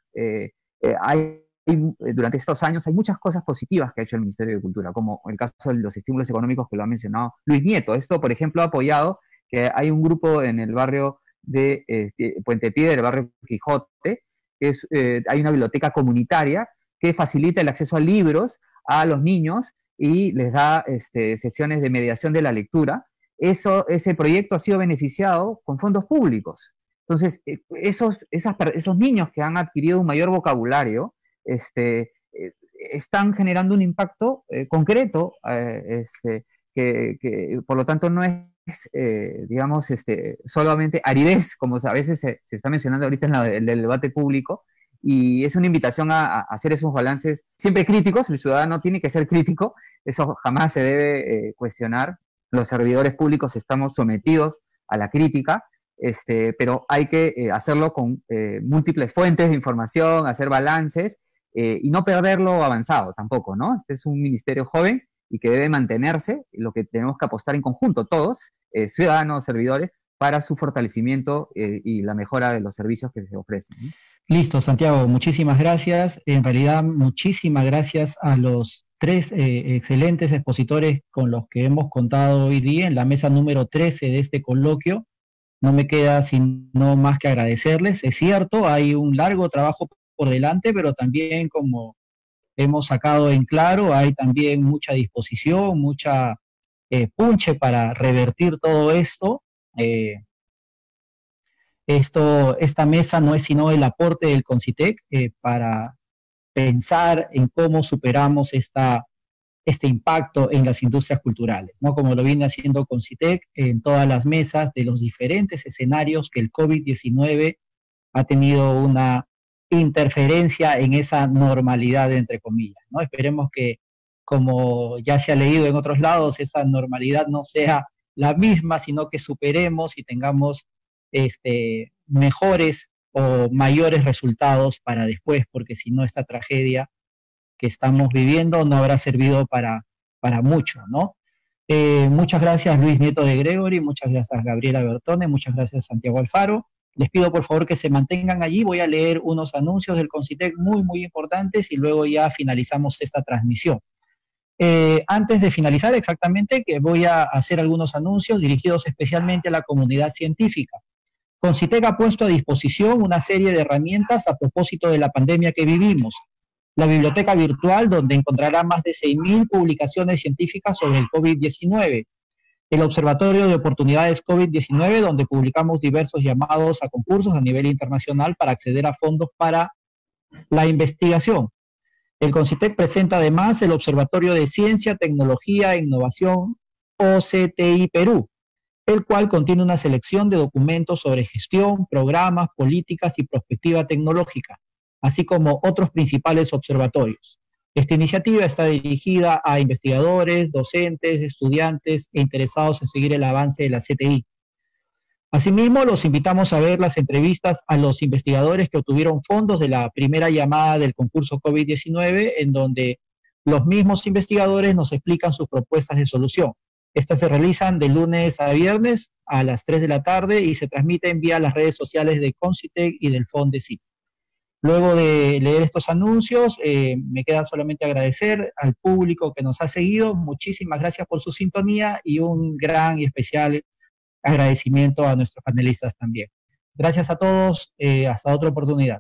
Durante estos años hay muchas cosas positivas que ha hecho el Ministerio de Cultura, como el caso de los estímulos económicos que lo ha mencionado Luis Nieto. Esto, por ejemplo, ha apoyado que hay un grupo en el barrio de Puente Piedra, el barrio Quijote, que hay una biblioteca comunitaria que facilita el acceso a libros a los niños y les da sesiones de mediación de la lectura. Ese proyecto ha sido beneficiado con fondos públicos. Entonces, esos niños que han adquirido un mayor vocabulario están generando un impacto concreto, que por lo tanto no es, digamos, solamente aridez, como a veces se está mencionando ahorita en el debate público, y es una invitación a hacer esos balances siempre críticos. El ciudadano tiene que ser crítico, eso jamás se debe cuestionar. Los servidores públicos estamos sometidos a la crítica, pero hay que hacerlo con múltiples fuentes de información, hacer balances, y no perderlo avanzado tampoco, ¿no? Este es un ministerio joven y que debe mantenerse, lo que tenemos que apostar en conjunto todos, ciudadanos, servidores, para su fortalecimiento y la mejora de los servicios que se ofrecen, ¿no? Listo, Santiago, muchísimas gracias. En realidad, muchísimas gracias a los 3 excelentes expositores con los que hemos contado hoy día en la mesa número 13 de este coloquio. No me queda sino más que agradecerles. Es cierto, hay un largo trabajo por delante, pero también, como hemos sacado en claro, hay también mucha disposición, mucha punche para revertir todo esto. Esta mesa no es sino el aporte del CONCITEC para pensar en cómo superamos este impacto en las industrias culturales, ¿no? Como lo viene haciendo CONCITEC en todas las mesas de los diferentes escenarios que el COVID-19 ha tenido una interferencia en esa normalidad, entre comillas, ¿no? Esperemos que, como ya se ha leído en otros lados, esa normalidad no sea la misma, sino que superemos y tengamos mejores o mayores resultados para después, porque si no, esta tragedia que estamos viviendo no habrá servido para mucho, ¿no? Muchas gracias, Luis Nieto de Gregory, muchas gracias, Gabriela Bertone, muchas gracias, Santiago Alfaro. Les pido por favor que se mantengan allí. Voy a leer unos anuncios del CONCITEC muy, muy importantes y luego ya finalizamos esta transmisión. Antes de finalizar exactamente, que voy a hacer algunos anuncios dirigidos especialmente a la comunidad científica. CONCITEC ha puesto a disposición una serie de herramientas a propósito de la pandemia que vivimos. La biblioteca virtual, donde encontrará más de 6.000 publicaciones científicas sobre el COVID-19. El Observatorio de Oportunidades COVID-19, donde publicamos diversos llamados a concursos a nivel internacional para acceder a fondos para la investigación. El CONCITEC presenta además el Observatorio de Ciencia, Tecnología e Innovación, OCTI Perú, el cual contiene una selección de documentos sobre gestión, programas, políticas y prospectiva tecnológica, así como otros principales observatorios. Esta iniciativa está dirigida a investigadores, docentes, estudiantes e interesados en seguir el avance de la CTI. Asimismo, los invitamos a ver las entrevistas a los investigadores que obtuvieron fondos de la primera llamada del concurso COVID-19, en donde los mismos investigadores nos explican sus propuestas de solución. Estas se realizan de lunes a viernes a las 3 de la tarde y se transmiten vía las redes sociales de CONCITEC y del FONDECIT. Luego de leer estos anuncios, me queda solamente agradecer al público que nos ha seguido. Muchísimas gracias por su sintonía y un gran y especial agradecimiento a nuestros panelistas también. Gracias a todos, hasta otra oportunidad.